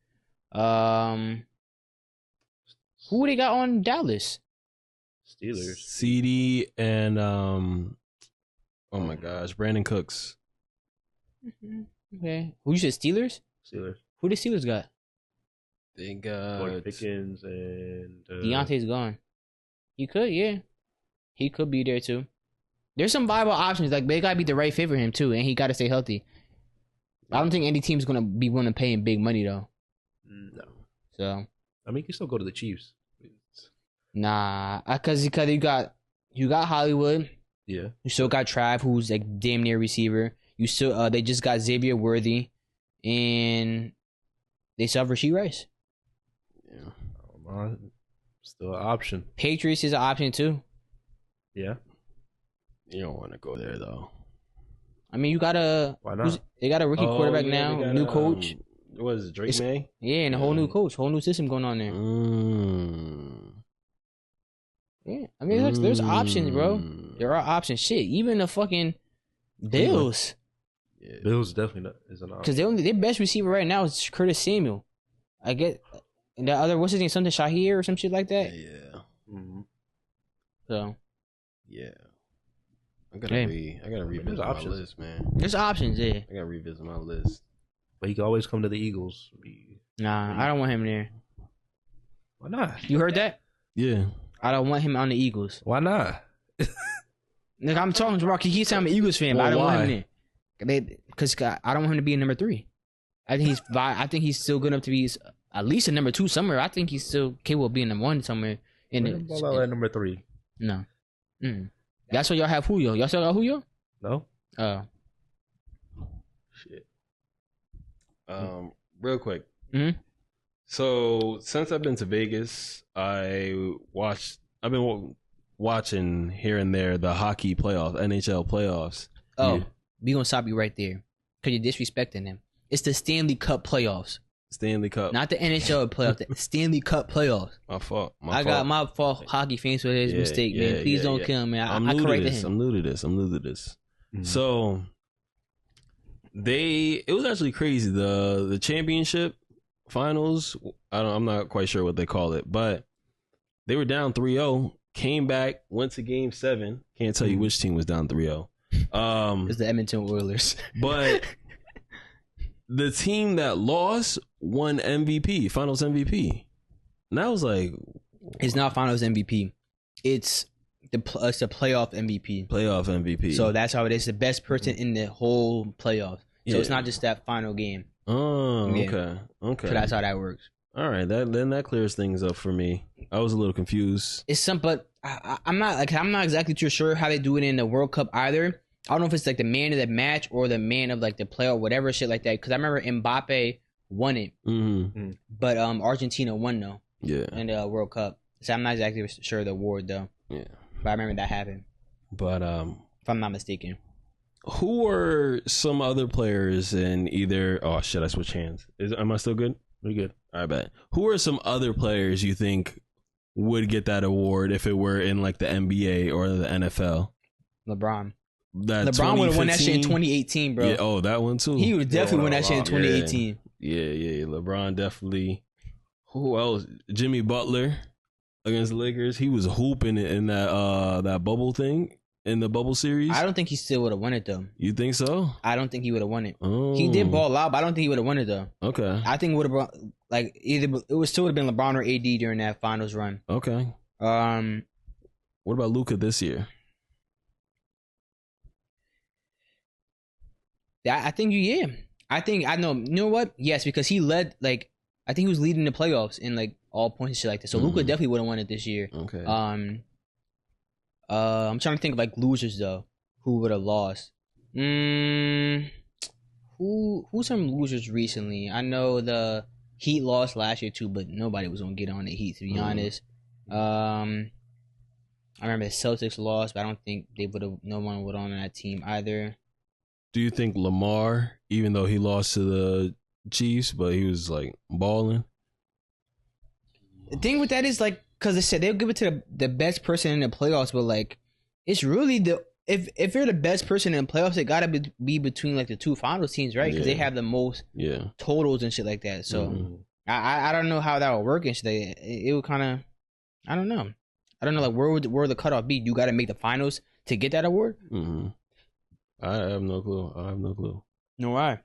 Who they got on Dallas? Steelers. CD and oh my gosh, Brandon Cooks. Okay. Who you said Steelers? Steelers. Who the Steelers got? They got George Pickens and Deontay's gone. He could, yeah. He could be there too. There's some viable options. Like they gotta be the right fit for him too, and he gotta stay healthy. I don't think any team's gonna be willing to pay him big money though. No. So I mean, you can still go to the Chiefs. Nah, because you got Hollywood. Yeah. You still got Trav, who's like damn near receiver. You still they just got Xavier Worthy, and they still have Rashee Rice. Yeah. Still an option. Patriots is an option too. Yeah. You don't want to go there though. I mean, why not? They got a rookie quarterback now, new coach. What is it, Drake May? Yeah, and a whole new coach, whole new system going on there. Yeah, I mean, there's options, bro. There are options. Shit, even the fucking Bills. Yeah. Bills definitely is an option. Because their best receiver right now is Curtis Samuel. I get the other, what's his name, something Shahir or some shit like that. Yeah. Mm-hmm. So. Yeah. I gotta revisit my list, man. There's options, yeah. I gotta revisit my list. But he can always come to the Eagles. Nah, I don't want him there. Why not? You heard that? Yeah. I don't want him on the Eagles. Why not? Nigga, I'm talking to Rocky. He's I'm an Eagles fan, but I don't want him there. Because I don't want him to be a number 3. I think he's still good enough to be at least a number 2 somewhere. I think he's still capable of being number 1 somewhere. At number 3. No. That's why y'all have Julio. Y'all still got Julio? No. Shit. Real quick. Mm-hmm. So since I've been to Vegas, I've been watching here and there the hockey playoffs, NHL playoffs. Oh, we gonna stop you right there because you're disrespecting them. It's the Stanley Cup playoffs. Stanley Cup, not the NHL playoffs. The Stanley Cup playoffs. My fault. Got my fault. Hockey fans for his mistake, man. Please don't kill him, man. I'm new to this. Mm-hmm. So it was actually crazy. The championship finals. I'm not quite sure what they call it, but they were down 3-0. Came back, went to Game 7. Can't tell you which team was down 3-0. It's the Edmonton Oilers. But the team that lost won MVP, Finals MVP. And I was like, it's not Finals MVP. It's the playoff MVP. Playoff MVP. So that's how it is. The best person in the whole playoff. So it's not just that final game. Oh, okay. So that's how that works. All right, that clears things up for me. I was a little confused. But I'm not exactly too sure how they do it in the World Cup either. I don't know if it's like the man of the match or the man of like the play or whatever shit like that. Because I remember Mbappe won it, but Argentina won though. Yeah, in the World Cup. So I'm not exactly sure of the award though. Yeah, but I remember that happened. But if I'm not mistaken. Who are some other players in either? Oh shit! I switched hands. Am I still good? We good? All right, bet. Who are some other players you think would get that award if it were in like the NBA or the NFL? LeBron would have won that shit in 2018, bro. Yeah, that one too. He would definitely win that shit in 2018. Yeah. LeBron definitely. Who else? Jimmy Butler against the Lakers. He was hooping in that bubble thing. In the bubble series? I don't think he still would have won it, though. You think so? I don't think he would have won it. Oh. He did ball out, but I don't think he would have won it, though. Okay. I think it would have, like, either it would still have been LeBron or AD during that finals run. Okay. What about Luka this year? I think I know. You know what? Yes, because he led, like, I think he was leading the playoffs in, like, all points and shit like that. So Luka definitely would have won it this year. Okay. I'm trying to think of like losers though. Who would have lost? Who's some losers recently? I know the Heat lost last year too, but nobody was gonna get on the Heat to be honest. I remember the Celtics lost, but I don't think no one would on that team either. Do you think Lamar, even though he lost to the Chiefs, but he was like balling? The thing with that is like, because they said they'll give it to the best person in the playoffs, but like, it's really if you're the best person in the playoffs, it gotta be between like the two finals teams, right? Because they have the most totals and shit like that. So I don't know how that would work and shit. It would kind of, I don't know like where would the cutoff be? You got to make the finals to get that award. I have no clue. No, why?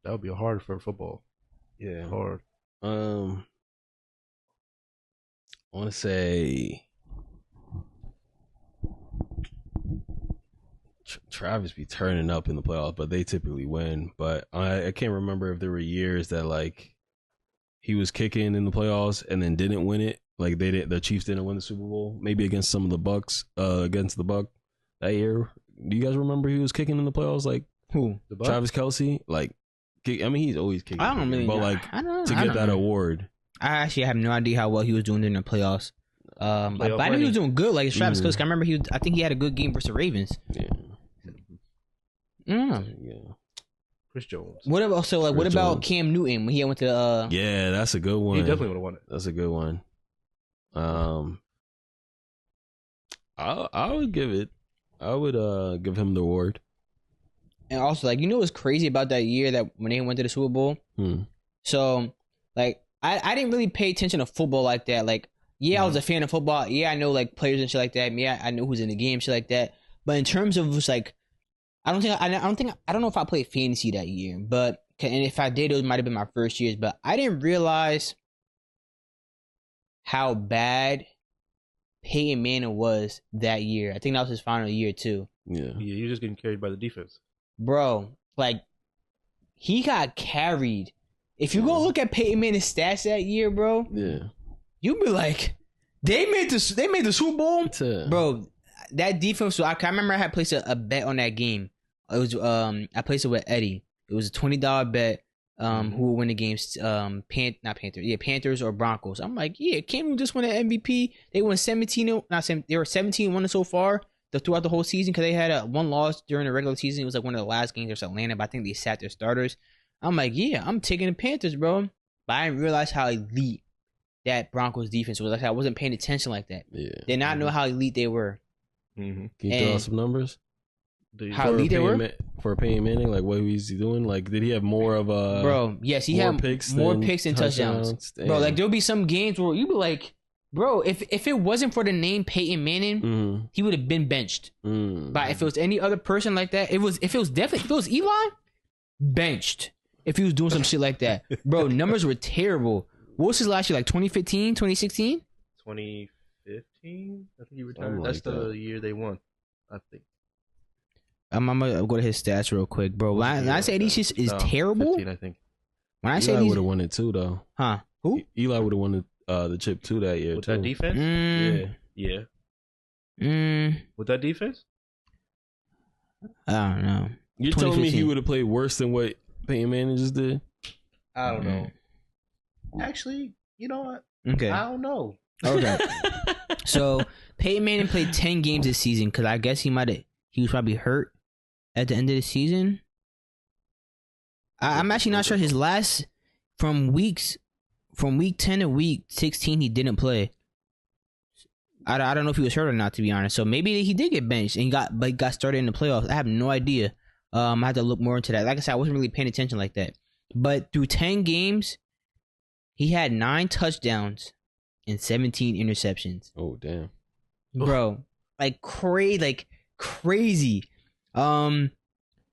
That would be hard for football. Yeah, hard. I want to say Travis be turning up in the playoffs, but they typically win. But I can't remember if there were years that like he was kicking in the playoffs and then didn't win it. Like the Chiefs didn't win the Super Bowl. Maybe against some of the Bucks, against the Buck that year. Do you guys remember he was kicking in the playoffs? Like who? Travis Kelce. Like, I mean, he's always kicking. I don't really, but like to get that award. I actually have no idea how well he was doing in the playoffs. But I knew he was doing good. Like Travis Kelce, I remember I think he had a good game versus the Ravens. Yeah. Chris Jones. What about Cam Newton when he went to? Yeah, that's a good one. He definitely would have won it. That's a good one. I would give it. I would give him the award. And also, like, you know what's crazy about that year that when they went to the Super Bowl? So, like, I didn't really pay attention to football like that. Like, I was a fan of football. Yeah, I know, like, players and shit like that. Yeah, I know who's in the game, shit like that. But in terms of just, like, I don't know if I played fantasy that year. But, and if I did, it might have been my first years. But I didn't realize how bad Peyton Manning was that year. I think that was his final year, too. Yeah, you're just getting carried by the defense. Bro, like, he got carried. If you go look at Peyton Manning's stats that year, bro, you'll be like, they made the Super Bowl, bro. That defense. I remember I had placed a bet on that game. It was I placed it with Eddie. It was a $20 bet. Who will win the games? Panthers or Broncos. I'm like, Cam Newton just won an MVP. They won 17. They were 17-1 so far throughout the whole season because they had one loss during the regular season. It was like one of the last games versus Atlanta, but I think they sat their starters. I'm like, I'm taking the Panthers, bro. But I didn't realize how elite that Broncos defense was. Like, I wasn't paying attention like that. Did not know how elite they were. Can you throw out some numbers? How elite they were? For Peyton Manning, like, what was he doing? Like, did he have more of a... Bro, yes, he had more picks than touchdowns. Bro, like, there'll be some games where you'd be like, bro, if it wasn't for the name Peyton Manning, he would have been benched. But if it was any other person like that, if it was Eli, benched. If he was doing some shit like that. Bro, numbers were terrible. What was his last year, like 2015, 2016? 2015? I think he retired. That's the year they won, I think. I'm gonna go to his stats real quick, bro. When I say these shit is terrible, 15, I think. When I say Eli would have won it too, though. Huh? Who? Eli would have won the chip too that year. With that defense? Yeah. With that defense? I don't know. You're telling me he would have played worse than what Peyton Manning just did? I don't know. Actually, you know what? Okay. I don't know. Okay. So Peyton Manning played 10 games this season because I guess he was probably hurt at the end of the season. I'm actually not sure his last from week 10 to week 16 he didn't play. I don't know if he was hurt or not, to be honest. So maybe he did get benched and he got started in the playoffs. I have no idea. I have to look more into that. Like I said, I wasn't really paying attention like that. But through 10 games, he had 9 touchdowns and 17 interceptions. Oh, damn. Bro, like crazy.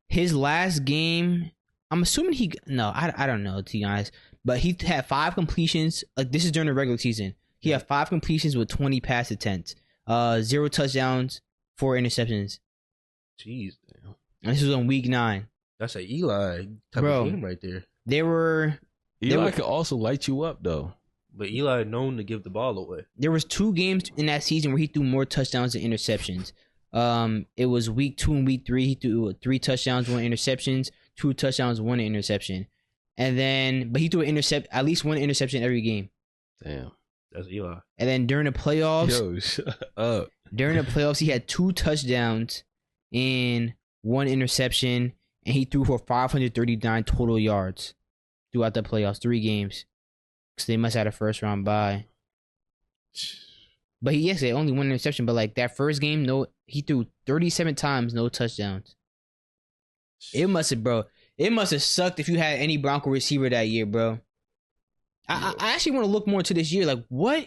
His last game, I'm assuming I don't know, to be honest, but he had 5 completions. Like, this is during the regular season. He had 5 completions with 20 pass attempts, 0 touchdowns, 4 interceptions. Jeez, and this was on week 9. That's an Eli type of game right there. Eli could also light you up, though. But Eli known to give the ball away. There was 2 games in that season where he threw more touchdowns than interceptions. It was week 2 and week 3. He threw 3 touchdowns, 1 interceptions, 2 touchdowns, 1 interception, but he threw at least 1 interception every game. Damn, that's Eli. And then during the playoffs, shut up. During the playoffs, he had 2 touchdowns and 1 interception, and he threw for 539 total yards throughout the playoffs, 3 games. So they must have had a first round bye. But he had only 1 interception. But like that first game, he threw 37 times, no touchdowns. It must have sucked if you had any Bronco receiver that year, bro. I actually want to look more into this year. Like, what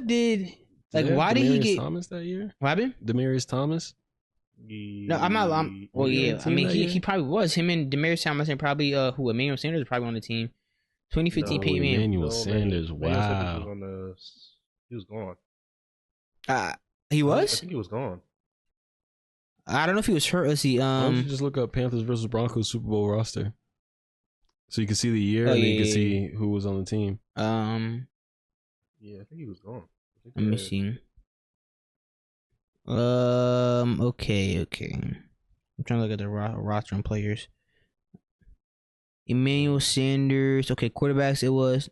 did, like, why did he get Thomas that year? What happened? Demaryius Thomas? No, I'm not. Well, yeah. I mean, he probably was. Him and Demaryius Thomas and probably Emmanuel Sanders was probably on the team. 2015 Peyton Manning. Emmanuel Sanders. Wow. He was gone. He was? I think he was gone. I don't know if he was hurt. Let's see. Why don't you just look up Panthers versus Broncos Super Bowl roster, so you can see the year and then you can see who was on the team. Yeah, I think he was gone. Let me see. Okay. I'm trying to look at the roster and players. Emmanuel Sanders. Okay, quarterbacks. He was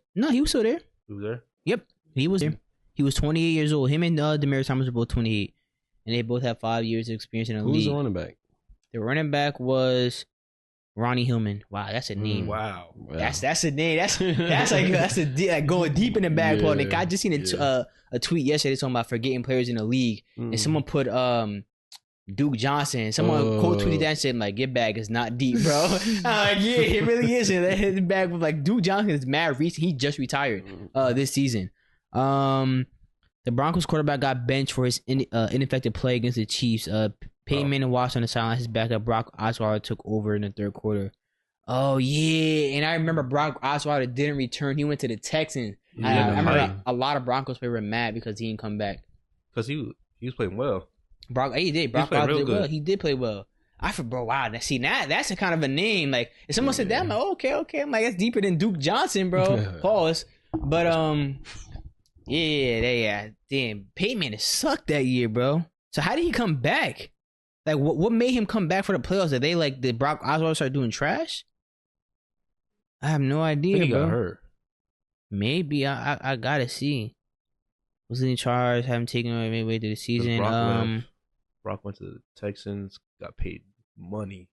still there. He was there? Yep, he was there. He was 28 years old. Him and Demaryius Thomas were both 28. And they both have 5 years of experience in the league. Who's the running back? The running back was Ronnie Hillman. Wow, that's a name. Wow. That's a name. That's going deep in the bag. Yeah, Like, I just seen a tweet yesterday talking about forgetting players in the league, and someone put Duke Johnson. Someone quote tweeted that and said like, "Your bag is not deep, bro." I'm like, yeah, it really isn't. His bag was like Duke Johnson is mad recent. He just retired this season. The Broncos quarterback got benched for his ineffective play against the Chiefs. Peyton Manning watched on the sideline. His backup Brock Osweiler took over in the third quarter. Oh yeah, and I remember Brock Osweiler didn't return. He went to the Texans. I remember a lot of Broncos players were mad because he didn't come back. Because he was playing well. He did. Brock Osweiler did well. He did play well. I forgot, bro. Wow. See, now that's a kind of a name. Like, if someone said that, I'm like, okay. I'm like, that's deeper than Duke Johnson, bro. Pause. But yeah. Damn, Peyton Manning sucked that year, bro. So how did he come back? Like, what made him come back for the playoffs? Did Brock Osweiler start doing trash? I have no idea, I think he bro. got hurt. Maybe I gotta see. Was in charge? Haven't taken away midway through the season. Brock went to the Texans. Got paid money.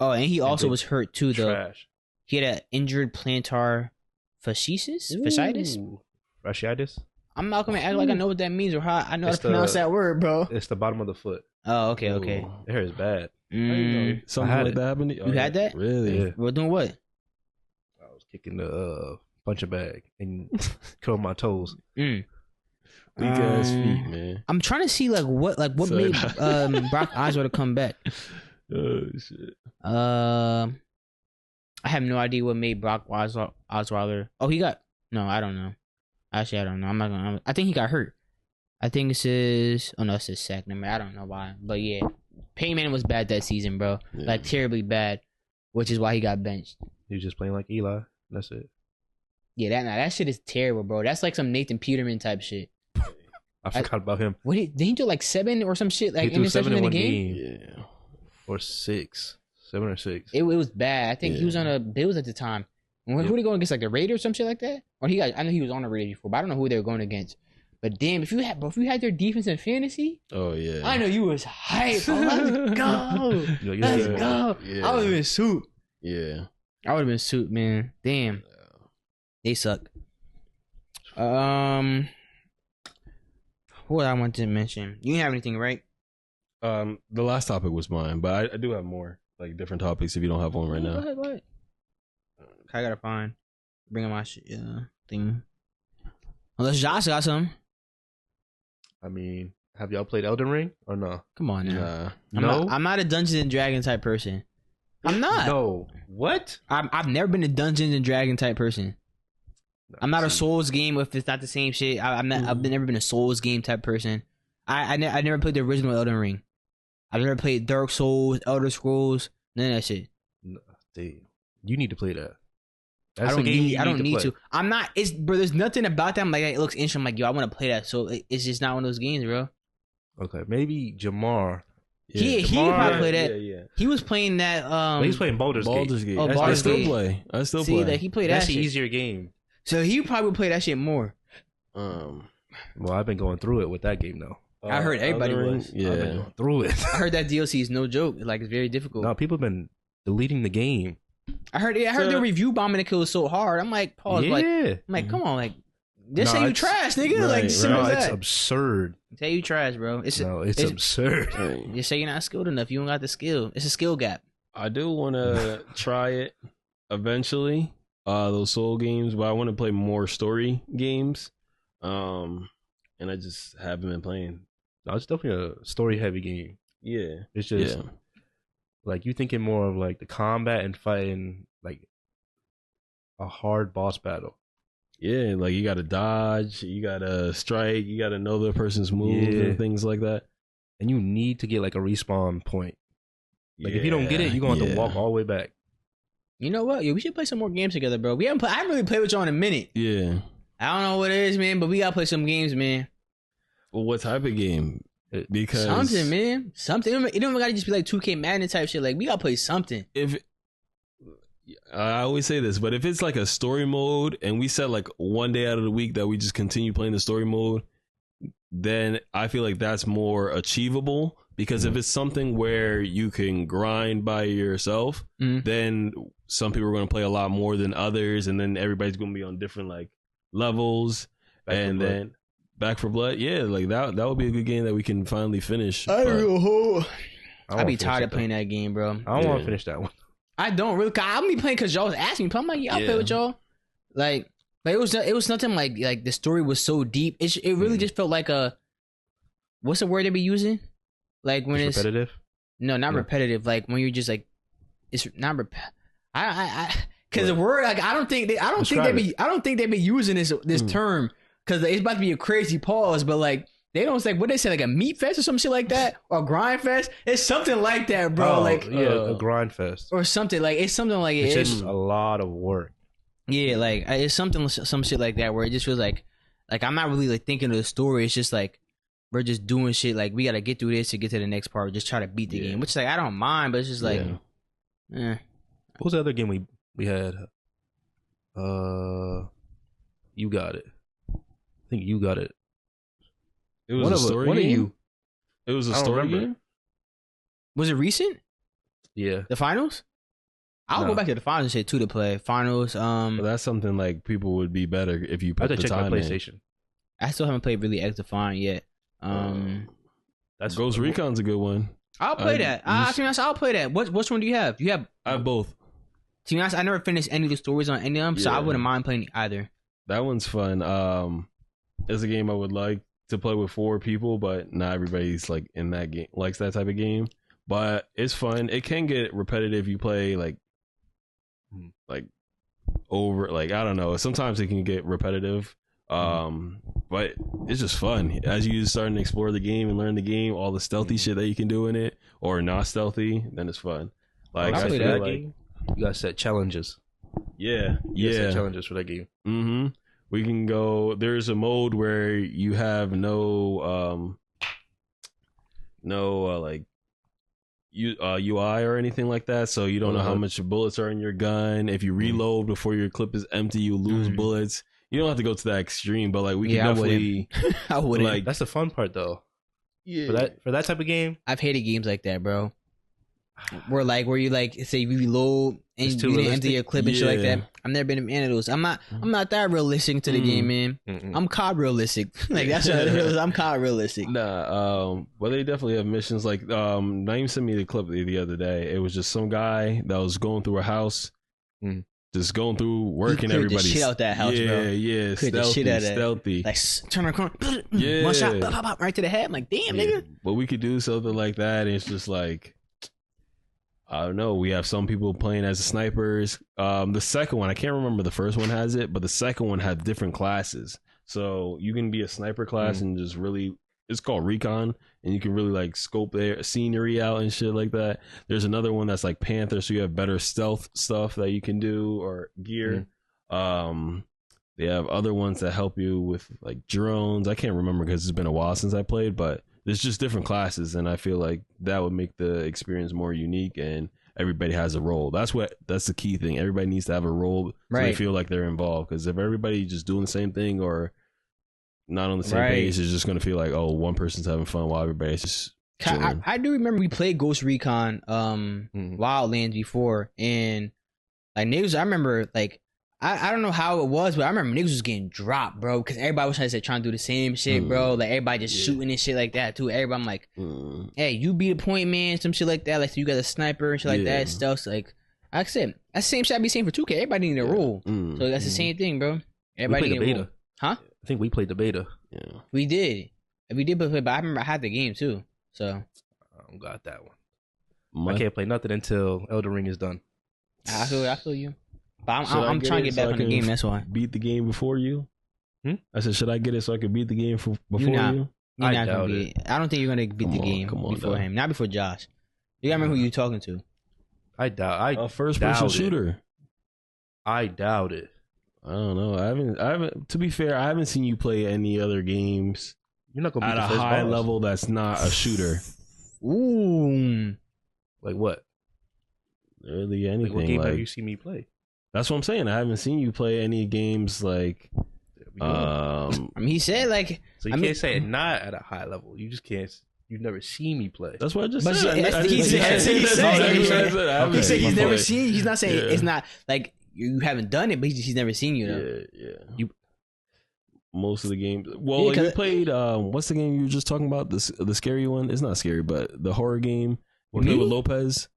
Oh, and he also was hurt too, though. Trash. He had an injured plantar fasciitis. Fasciitis. I'm not gonna act like I know what that means or how I know how to pronounce that word, bro. It's the bottom of the foot. Oh, okay. It hurts bad. Something like that happened. You had that? Really? Yeah. Well, doing what? I was kicking the punch bag and curling my toes. Weak ass feet, man. I'm trying to see what made Brock Osweiler come back. Oh shit. I have no idea what made Brock Osweiler. Oh, I don't know. Actually, I don't know. I think he got hurt. I think it's his. Oh no, it's his sack number. I don't know why, but yeah, Peyton Manning was bad that season, bro. Yeah. Like terribly bad, which is why he got benched. He was just playing like Eli. That's it. Yeah, that shit is terrible, bro. That's like some Nathan Peterman type shit. I forgot about him. What did he do? Like 7 or some shit? Like he threw 7 in one game? Yeah. Or 6. 7 or 6. It was bad. I think he was on the Bills at the time. Who did he go against? Like the Raiders or some shit like that? Or I know he was on the Raiders before, but I don't know who they were going against. But damn, if you had their defense in fantasy, oh yeah, I know you was hype. Let's go. Let's go. Yeah. I would have been suit. Yeah. I would have been suit, man. Damn. They suck. What I want to mention. You didn't have anything, right? The last topic was mine, but I do have more like different topics if you don't have one right now. Go ahead. I gotta bring up my thing. Unless Josh got some. I mean, have y'all played Elden Ring or no? Come on now. No, I'm not a Dungeons and Dragons type person. I'm not. No. What? I've never been a Dungeons and Dragons type person. I'm not a Souls game if it's not the same shit. I've never been a Souls game type person. I never played the original Elden Ring. I've never played Dark Souls, Elder Scrolls, none of that shit. No, dude, you need to play that. I don't need to. I'm not. Bro. There's nothing about that. I'm like, it looks interesting. I'm like, yo, I want to play that. So it's just not one of those games, bro. Okay, maybe Jamar. Yeah, he probably played that. Yeah. He was playing that. Well, he's playing Baldur's Gate. Oh, I still play. Like, he played that. That's shit. an easier game. So he probably play that shit more. Well, I've been going through it with that game though. I heard everybody was. Yeah, I've been going through it. I heard that DLC is no joke. Like, it's very difficult. No, people have been deleting the game. I heard the review bombing it was so hard. I'm like, pause. Yeah. I'm like, come on, like, just say you trash, nigga. Right, like, simple as that. It's absurd. Say you trash, bro. It's absurd. Just say you're not skilled enough. You don't got the skill. It's a skill gap. I do want to try it eventually. Those soul games, but I want to play more story games. And I just haven't been playing. No, it's definitely a story heavy game. Yeah, it's just like you thinking more of like the combat and fighting like a hard boss battle. Yeah, like you got to dodge, you got to strike, you got to know the person's moves and things like that. And you need to get like a respawn point. Like if you don't get it, you're gonna have to walk all the way back. You know what? Yeah, we should play some more games together, bro. I haven't really played with y'all in a minute. Yeah. I don't know what it is, man, but we gotta play some games, man. Well, what type of game? Because something, man. Something. It don't gotta just be like 2K Madden type shit. Like, we gotta play something. I always say this, but if it's like a story mode and we set like one day out of the week that we just continue playing the story mode, then I feel like that's more achievable Because if it's something where you can grind by yourself, then some people are going to play a lot more than others, and then everybody's going to be on different like levels. Then Back 4 Blood, yeah, like that would be a good game that we can finally finish. I'd be tired of playing that game, bro. I don't want to finish that one. I don't really. I'll be playing because y'all was asking me. I'm like, yeah, I'll play with y'all. Like it was nothing like the story was so deep. It really just felt like a, what's the word they be using? Like when it's repetitive. No, not repetitive. Like when you're just like, it's not because the word like I don't think they be using this term because it's about to be a crazy pause. But like they don't say what they say like a meat fest or some shit like that or grind fest. It's something like that, bro. A grind fest or something like it's something like it's just a lot of work. Yeah, like it's some shit like that where it just feels like I'm not really like thinking of the story. It's just like we're just doing shit like we gotta get through this to get to the next part. Just try to beat the game, which like I don't mind, but it's just like, What was the other game we had? You got it. I think you got it. It was a story game. It was a story game. Was it recent? Yeah, the finals. I'll go back to the finals and shit too to play finals. But that's something like people would be better if you put the time in. PlayStation. I still haven't played really XDefiant yet. That's Ghost Recon's a good one. I'll play that. I'll play that. Which one do you have? I have both. To be honest, I never finished any of the stories on any of them, so I wouldn't mind playing either. That one's fun. It's a game I would like to play with 4 people, but not everybody's like in that game likes that type of game. But it's fun. It can get repetitive. You play like over like I don't know. Sometimes it can get repetitive. But it's just fun as you start to explore the game and learn the game, all the stealthy shit that you can do in it or not stealthy, then it's fun. Like I feel that game, you gotta set challenges. Yeah. Set challenges for that game. We can go. There's a mode where you have no like UI or anything like that, so you don't know how much bullets are in your gun. If you reload before your clip is empty, you lose bullets. You don't have to go to that extreme, but like we can definitely. I wouldn't. Like that's the fun part, though. Yeah. For that type of game, I've hated games like that, bro. Where you like say you reload and you didn't empty your clip and shit like that. I've never been a fan of those. I'm not that realistic to the game, man. I'm COD realistic. Like that's what it is. I'm COD realistic. Nah, but they definitely have missions. Like Naeem sent me the clip the other day. It was just some guy that was going through a house. Just going through working everybody. Shit out that house, bro. Yeah, stealthy. Like turn around corner, one shot, pop, pop, pop, right to the head. I'm like, damn, nigga. But we could do something like that. And it's just like, I don't know. We have some people playing as snipers. The second one, I can't remember the first one has it, but the second one had different classes. So you can be a sniper class and just really, it's called Recon, and you can really like scope their scenery out and shit like that. There's another one that's like Panther, so you have better stealth stuff that you can do or gear. They have other ones that help you with like drones. I can't remember because it's been a while since I played, but there's just different classes, and I feel like that would make the experience more unique, and everybody has a role. That's the key thing. Everybody needs to have a role so they feel like they're involved, because if everybody just doing the same thing or not on the same page, it's just going to feel like, oh, one person's having fun while everybody's just chilling. I do remember we played Ghost Recon Wildlands before, and like niggas, I remember like I don't know how it was, but I remember niggas was getting dropped, bro, because everybody was trying to do the same shit, bro. Like everybody just shooting and shit like that too. Everybody, I'm like, hey, you be the point man, some shit like that. Like so you got a sniper and shit like that stuff. So, like I said, that's the same shit I be saying for 2K. Everybody need a role, so that's the same thing, bro. Everybody need a role. Huh? I think we played the beta. Yeah, we did play, but I remember I had the game too. So I don't got that one. I can't play nothing until Elden Ring is done. I feel you. But I'm trying to get back on the game. That's why. Beat the game before you. I said, should I get it so I can beat the game before you? You're not gonna beat it. I don't think you're gonna beat the game before him. Not before Josh. You gotta remember who you're talking to. I doubt. A first-person shooter. I doubt it. I don't know. I haven't. To be fair, I haven't seen you play any other games. You're not gonna beat at a high level that's not a shooter. Ooh, like what? Really anything? Like what game have you seen me play? That's what I'm saying. I haven't seen you play any games like. I mean, he said like. So you can't say it not at a high level. You just can't. you've never seen me play. That's what I just But said. he said he's never play. seen. He's not saying Yeah. it's not like you haven't done it, but he's never seen you. Though. Yeah. Most of the games. Well, Yeah, like we played. What's the game you were just talking about? The scary one. It's not scary, but the horror game. We played with Lopez.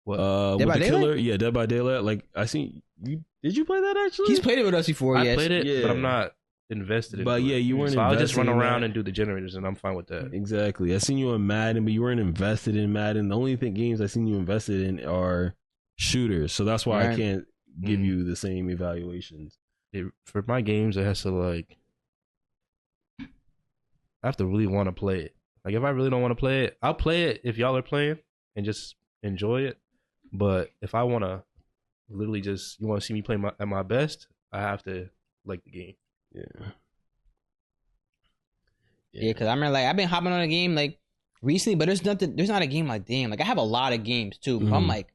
What? Dead with by the Daylight? killer. Yeah, Dead by Daylight. Like I seen you. Did you play that actually? He's played it with us before. I Yes. played it, Yeah. but I'm not invested in But it. yeah, you weren't So I'll just invested run in around that. and do the generators, and I'm fine with that. Exactly. I seen you in Madden, but you weren't invested in Madden. The only games I seen you invested in are shooters. So that's why I Right. can't give Mhm. you the same evaluations. For my games, it has to like, I have to really want to play it. Like if I really don't want to play it, I'll play it if y'all are playing and just enjoy it. But if I want to literally just, you want to see me play at my best, I have to like the game. Yeah. Yeah, because I remember like I've been hopping on a game like recently, but there's not a game like damn. Like I have a lot of games too. But I'm Mhm. like,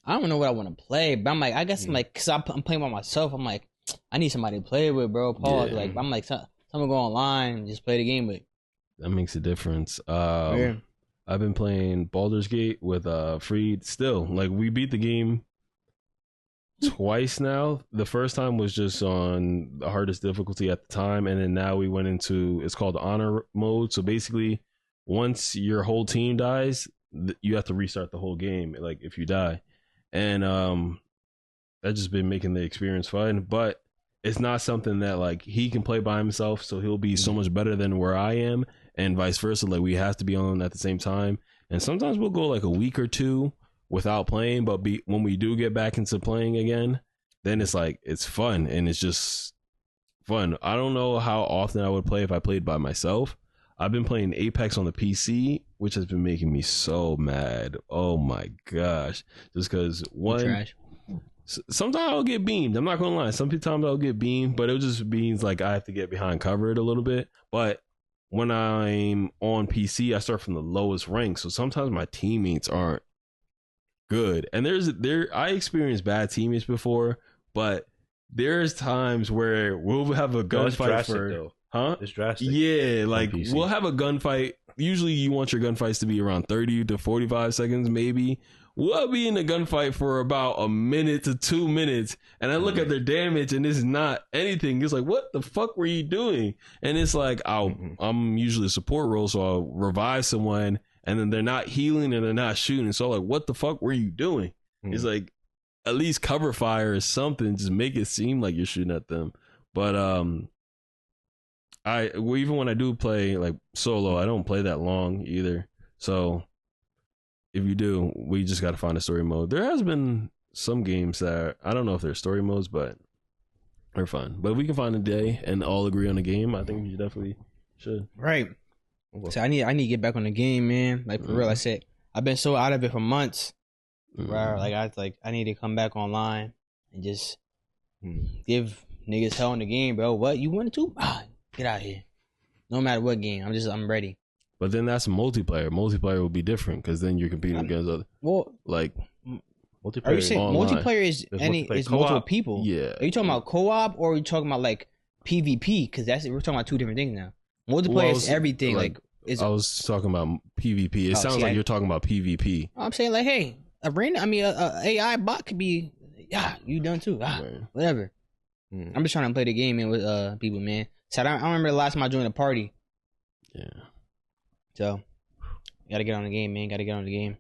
I don't know what I want to play. But I'm like, I guess I'm like, cause I'm playing by myself. I'm like, I need somebody to play with, bro. Pause. Yeah. Like I'm like, someone go online and just play the game with. That makes a difference. Yeah. I've been playing Baldur's Gate with Freed still. Like we beat the game twice now. The first time was just on the hardest difficulty at the time, and then now we went into it's called honor mode. So basically, once your whole team dies, you have to restart the whole game. Like if you die, and that's just been making the experience fun. But it's not something that like he can play by himself, so he'll be so much better than where I am, and vice versa. Like we have to be on at the same time, and sometimes we'll go like a week or two without playing, but when we do get back into playing again, then it's like it's fun and it's just fun. I don't know how often I would play if I played by myself. I've been playing Apex on the PC, which has been making me so mad. Oh my gosh. Just because Trash. sometimes I'll get beamed. I'm not gonna lie. Sometimes I'll get beamed, but it just means like I have to get behind cover it a little bit. But when I'm on PC, I start from the lowest rank, so sometimes my teammates aren't good. And I experienced bad teammates before, but there's times where we'll have a It's gunfight drastic, for though. huh? It's drastic. Yeah, like PC. we'll have a gunfight. Usually you want your gunfights to be around 30 to 45 seconds, maybe. We'll be in a gunfight for about a minute to 2 minutes, and I look at their damage, and it's not anything. It's like, what the fuck were you doing? And it's like, I'm usually a support role, so I'll revive someone, and then they're not healing and they're not shooting. So I'm like, what the fuck were you doing? It's like, at least cover fire or something. Just make it seem like you're shooting at them. But even when I do play like solo, I don't play that long either. So if you do, we just got to find a story mode. There has been some games that I don't know if they're story modes, but they're fun. But if we can find a day and all agree on a game, I think we definitely should. Right. So I need to get back on the game, man. Like for real, I said I've been so out of it for months. Right. Like I need to come back online and just give niggas hell in the game, bro. What you wanted to? Get out of here. No matter what game, I'm ready. But then that's multiplayer. Multiplayer will be different because then you're competing against other. Well, like multiplayer. Are you saying online. multiplayer is There's multiplayer multiple co-op. people? Yeah. Are you talking about co-op or are you talking about like PvP? Because we're talking about two different things now. Multiplayer Well, is everything. Like I was talking about PvP. It sounds like you're talking about PvP. I'm saying like, hey, a AI bot could be, you done too. Right. Whatever. I'm just trying to play the game with people, man. So I remember the last time I joined a party. Yeah. So gotta get on the game, man. Gotta get on the game.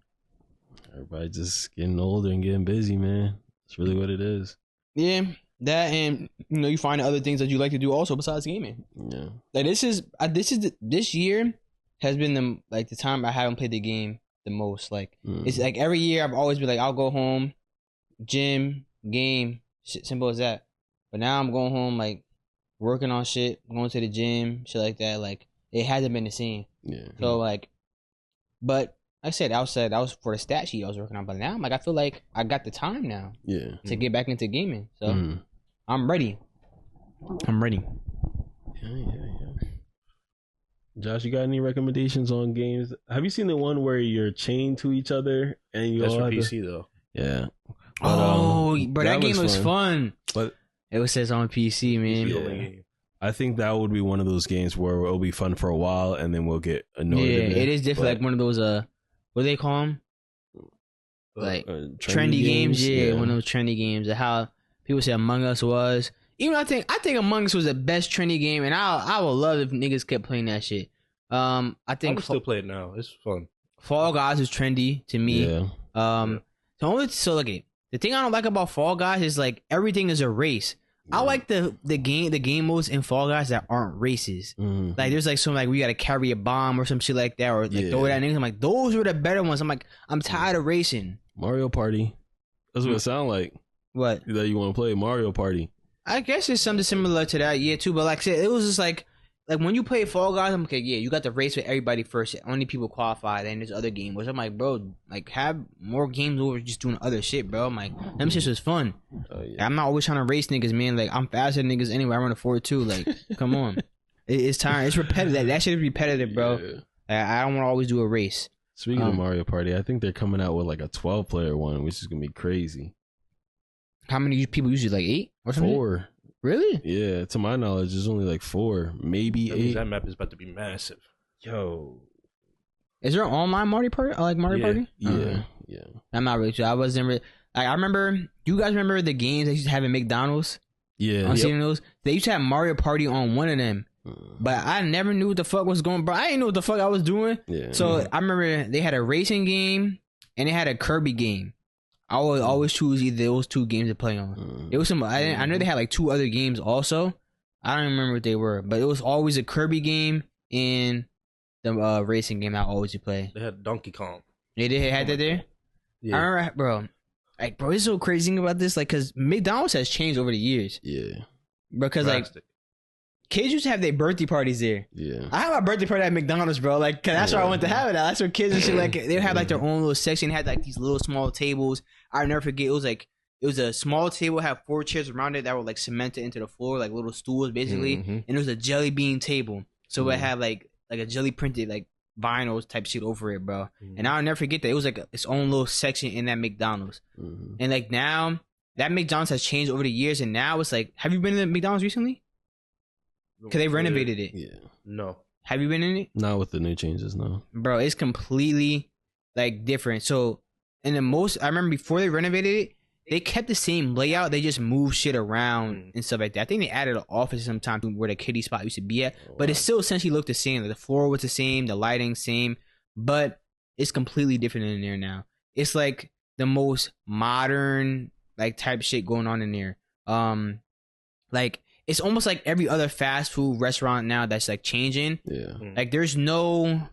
Everybody just getting older and getting busy, man. That's really what it is. Yeah, that and you find other things that you like to do also besides gaming. Yeah. Like this year has been the time I haven't played the game the most. Like it's like every year I've always been like I'll go home, gym, game, shit, simple as that. But now I'm going home like working on shit, going to the gym, shit like that. Like it hasn't been the same. Yeah. So like, but like I said that was for the stat sheet I was working on. But now I feel like I got the time now Yeah. to get back into gaming. So I'm ready. Yeah. Josh, you got any recommendations on games? Have you seen the one where you're chained to each other and you That's all for have PC though. Yeah. But that game was fun. But it says on PC, man. PC only game. I think that would be one of those games where it'll be fun for a while, and then we'll get annoyed. Yeah, of it is definitely but- like one of those what do they call them? Like trendy games. Yeah, one of those trendy games. And how people say Among Us was. Even I think Among Us was the best trendy game, and I would love if niggas kept playing that shit. I I think would still play it now. It's fun. Fall Guys is trendy to me. Yeah. So look at the thing I don't like about Fall Guys is like everything is a race. I like the game modes in Fall Guys that aren't races. Mhm. Like there's like some like we gotta carry a bomb or some shit like that, or like throw it at niggas. I'm like, those were the better ones. I'm like, I'm tired of racing. Mario Party. That's what it sounds like. What? That you want to play Mario Party. I guess it's something similar to that, yeah, too. But like I said, it was just like when you play Fall Guys, I'm like, yeah, you got the race with everybody first. Only people qualify. Then there's other games. Which I'm like, bro, like have more games over just doing other shit, bro. I'm like, them shit was fun. Yeah. I'm not always trying to race niggas, man. Like I'm faster than niggas anyway. I run a 4.2. Like, come on, it's time. It's repetitive. That shit is repetitive, bro. Yeah. Like, I don't want to always do a race. Speaking of Mario Party, I think they're coming out with like a 12-player one, which is gonna be crazy. How many people usually like 8 or something? 4. Really? Yeah, to my knowledge, there's only like 4, maybe That means 8. that map is about to be massive. Yo. Is there an online Mario Party? I like Mario Party. Yeah, yeah. I'm not really sure. I wasn't really. Like, I remember. You guys remember the games they used to have at McDonald's? Yeah. On seeing those, they used to have Mario Party on one of them, but I never knew what the fuck was going. Bro, I didn't know what the fuck I was doing. Yeah. So I remember they had a racing game and they had a Kirby game. I would always choose either those 2 games to play on. It was some. I know they had like 2 other games also. I don't remember what they were, but it was always a Kirby game and the racing game I always would play. They had Donkey Kong. They did had that there. Yeah. I remember, bro. Like, bro, it's so crazy about this. Like, cause McDonald's has changed over the years. Yeah. Because like Drastic. kids used to have their birthday parties there. Yeah. I had my birthday party at McDonald's, bro. Like, 'cause that's where I went to have it at. That's where kids and shit like they would have like their own little section. Had like these little small tables. I'll never forget. It was a small table, had 4 chairs around it that were like cemented into the floor, like little stools basically. And it was a jelly bean table, so it had like a jelly printed like vinyl type shit over it, bro. And I'll never forget that. It was like its own little section in that McDonald's. And like now that McDonald's has changed over the years, and now it's like, have you been to McDonald's recently? Because they renovated it. Yeah. No. Have you been in it? Not with the new changes, no. Bro, it's completely like different. So in the most, I remember before they renovated it, they kept the same layout. They just moved shit around and stuff like that. I think they added an office sometime where the kiddie spot used to be at, but it still essentially looked the same. Like the floor was the same, the lighting same, but it's completely different in there now. It's like the most modern like type shit going on in there. Like it's almost like every other fast food restaurant now that's like changing. Yeah. Like there's nothing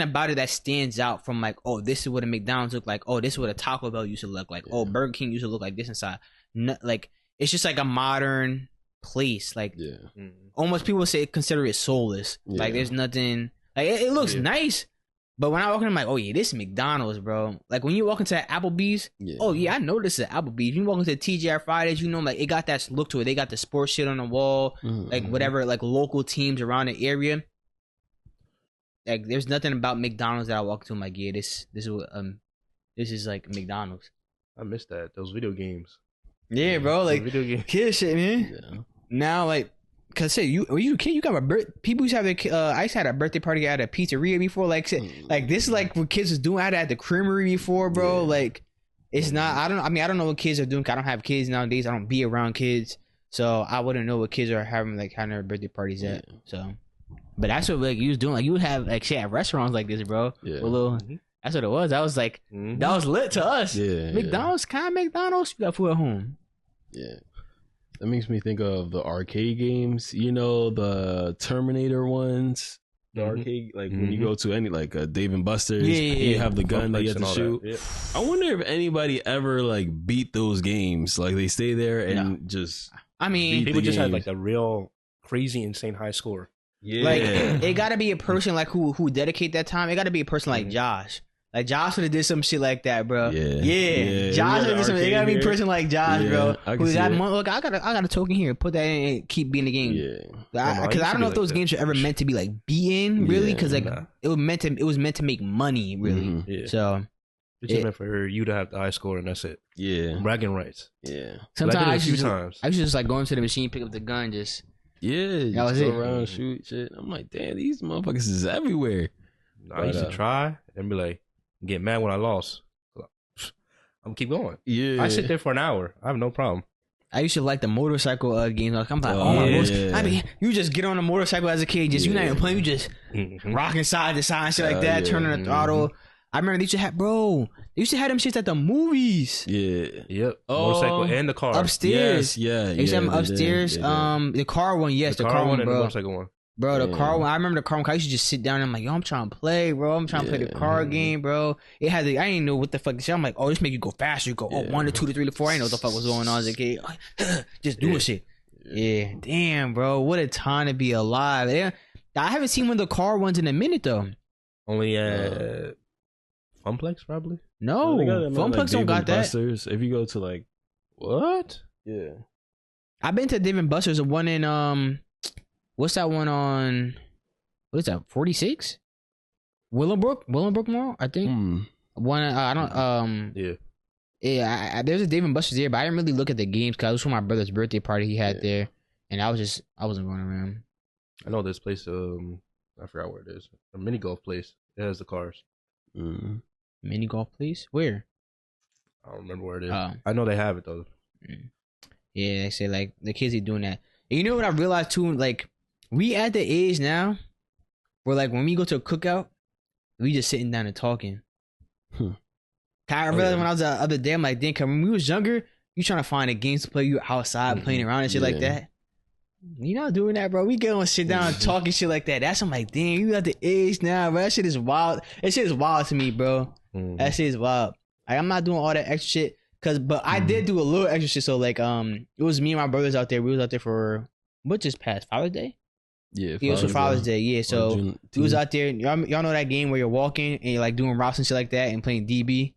about it that stands out from like, oh, this is what a McDonald's look like. Oh, this is what a Taco Bell used to look like. Oh, Burger King used to look like this inside. No, like it's just like a modern place. Like almost people say consider it soulless. Like there's nothing. Like it looks nice, but when I walk in, I'm like, oh yeah, this is McDonald's, bro. Like when you walk into Applebee's, oh yeah, I know this is Applebee's. You walk into TGI Fridays, you know, like it got that look to it. They got the sports shit on the wall, like whatever, like local teams around the area. Like there's nothing about McDonald's that I walk to. I'm like, yeah, this is like McDonald's. I missed that. Those video games. Yeah, bro. Like video games. kid shit, man. Yeah. Now, like, cause say when you a kid, you got people used to have their. I used to have a birthday party at a pizzeria before. Like, like this is like what kids was doing. I had at the creamery before, bro. Yeah. Like, it's not. I don't know what kids are doing. 'Cause I don't have kids nowadays. I don't be around kids, so I wouldn't know what kids are having their birthday parties at. So. But that's what like you was doing. Like you would have like shit at restaurants like this, bro. Yeah. With little, that's what it was. I was like, that was lit to us. Yeah. McDonald's, kind of McDonald's. You got food at home. Yeah. That makes me think of the arcade games. You know, the Terminator ones. The arcade, like when you go to any like Dave and Buster's, you have the gun that you have to shoot. Yeah. I wonder if anybody ever like beat those games. Like they stay there and just. I mean, People just had games. like a real crazy, insane high score. Yeah. like it got to be a person like who dedicate that time. It got to be a person like Josh. Like Josh would have did some shit like that, bro. Yeah. Josh would have did some. It gotta be a person like Josh, bro. Who got look, I got a token here. Put that in and keep being the game. Yeah. Because I don't know if those games are ever meant to be like beaten, really. Yeah, Because like it was meant to make money, really. Yeah. So It's just meant for you to have the high score and that's it. Yeah. Bragging rights. Yeah. sometimes I I did it a few used to times. just like go into the machine, pick up the gun, just Yeah, That was just go it. around, shoot shit. I'm like, damn, these motherfuckers is everywhere. I used to try and be like, get mad when I lost. I'm gonna keep going. Yeah, I sit there for an hour. I have no problem. I used to like the motorcycle games. Like, I'm like, oh my motorcycle. I mean, you just get on a motorcycle as a kid. Just you not even playing. You just rocking side to side and shit like that. Turning the throttle. I remember they used to have, bro. They used to have them shits at the movies. Yeah. Yep. Motorcycle and the car. Upstairs. Yes, yeah. They used to have them upstairs. The car one, yes, the car one, and bro. the motorcycle one. Bro, the car one. I remember the car one. I used to just sit down and I'm like, yo, I'm trying to play, bro. I'm trying to play the car game, bro. It had the, I didn't know what the fuck. I'm like, oh, this make you go faster. You go 1 to 2 to 3 to 4. I didn't know what the fuck was going on as a kid. Just doing shit. Yeah, damn, bro. What a time to be alive. Yeah. I haven't seen one of the car ones in a minute though. Only at Funplex, probably. No, Funplex don't got that. Busters. If you go to like What? yeah, I've been to Dave and Buster's. The one in what's that one on? What is that? 46? Willowbrook Mall, I think. One I don't yeah. There's a Dave and Buster's there, but I didn't really look at the games because it was for my brother's birthday party he had there, and I wasn't going around. I know this place. I forgot where it is. A mini golf place. It has the cars. Mini golf place? Where? I don't remember where it is. Oh. I know they have it though. Yeah, they say like the kids are doing that. And you know what I realized too? Like we at the age now where like when we go to a cookout, we just sitting down and talking. I realized when I was the other day, I'm like, damn, when we was younger, you trying to find a games to play, you outside playing around and shit like that. You not doing that, bro. We get on sit down and talking shit like that. That's I'm like, damn, you got the age now, bro. That shit is wild. That shit is wild to me, bro. That shit is wild. Like, I'm not doing all that extra shit. But I did do a little extra shit. So like it was me and my brothers out there. We was out there for what just passed? Father's Day? Yeah, it was for Father's Day. Yeah, so we was out there. Y'all know that game where you're walking and you're like doing routes and shit like that and playing DB.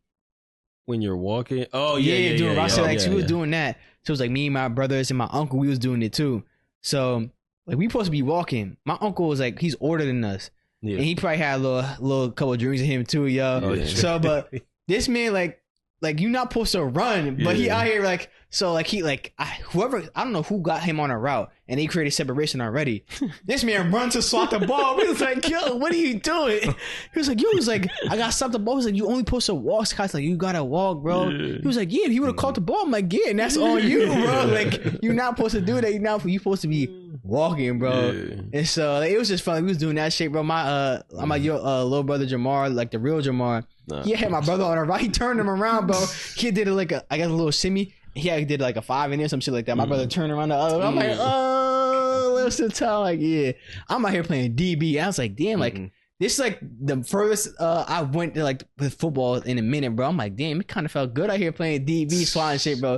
When you're walking, doing routes. So we was doing that. So it was like me and my brothers and my uncle. We was doing it too. So like we supposed to be walking. My uncle was like he's older than us, and he probably had a little couple of drinks in him too, yo. Oh, yeah. So but this man like you're not supposed to run, but he out here like so like he like I don't know who got him on a route and they created separation already. This man run to swat the ball. We was like, yo, what are you doing? He was like, yo, I got stopped the ball. He was like, you only supposed to walk. Scott's like, you gotta walk, bro. He was like, yeah, if he would have caught the ball, I'm like, yeah, and that's on you, bro. Like you're not supposed to do that. You supposed to be walking, bro. And so like, it was just fun. We was doing that shit, bro. My little brother Jamar, like the real Jamar. He had my brother on the right. He turned him around, bro. He did it like a little shimmy. He did like a 5 in there, some shit like that. My brother turned around the other. I'm like, oh, listen to like, yeah. I'm out here playing DB. I was like, damn, like this is like the furthest I went to like with football in a minute, bro. I'm like, damn, it kind of felt good out here playing DB, swatting shit, bro.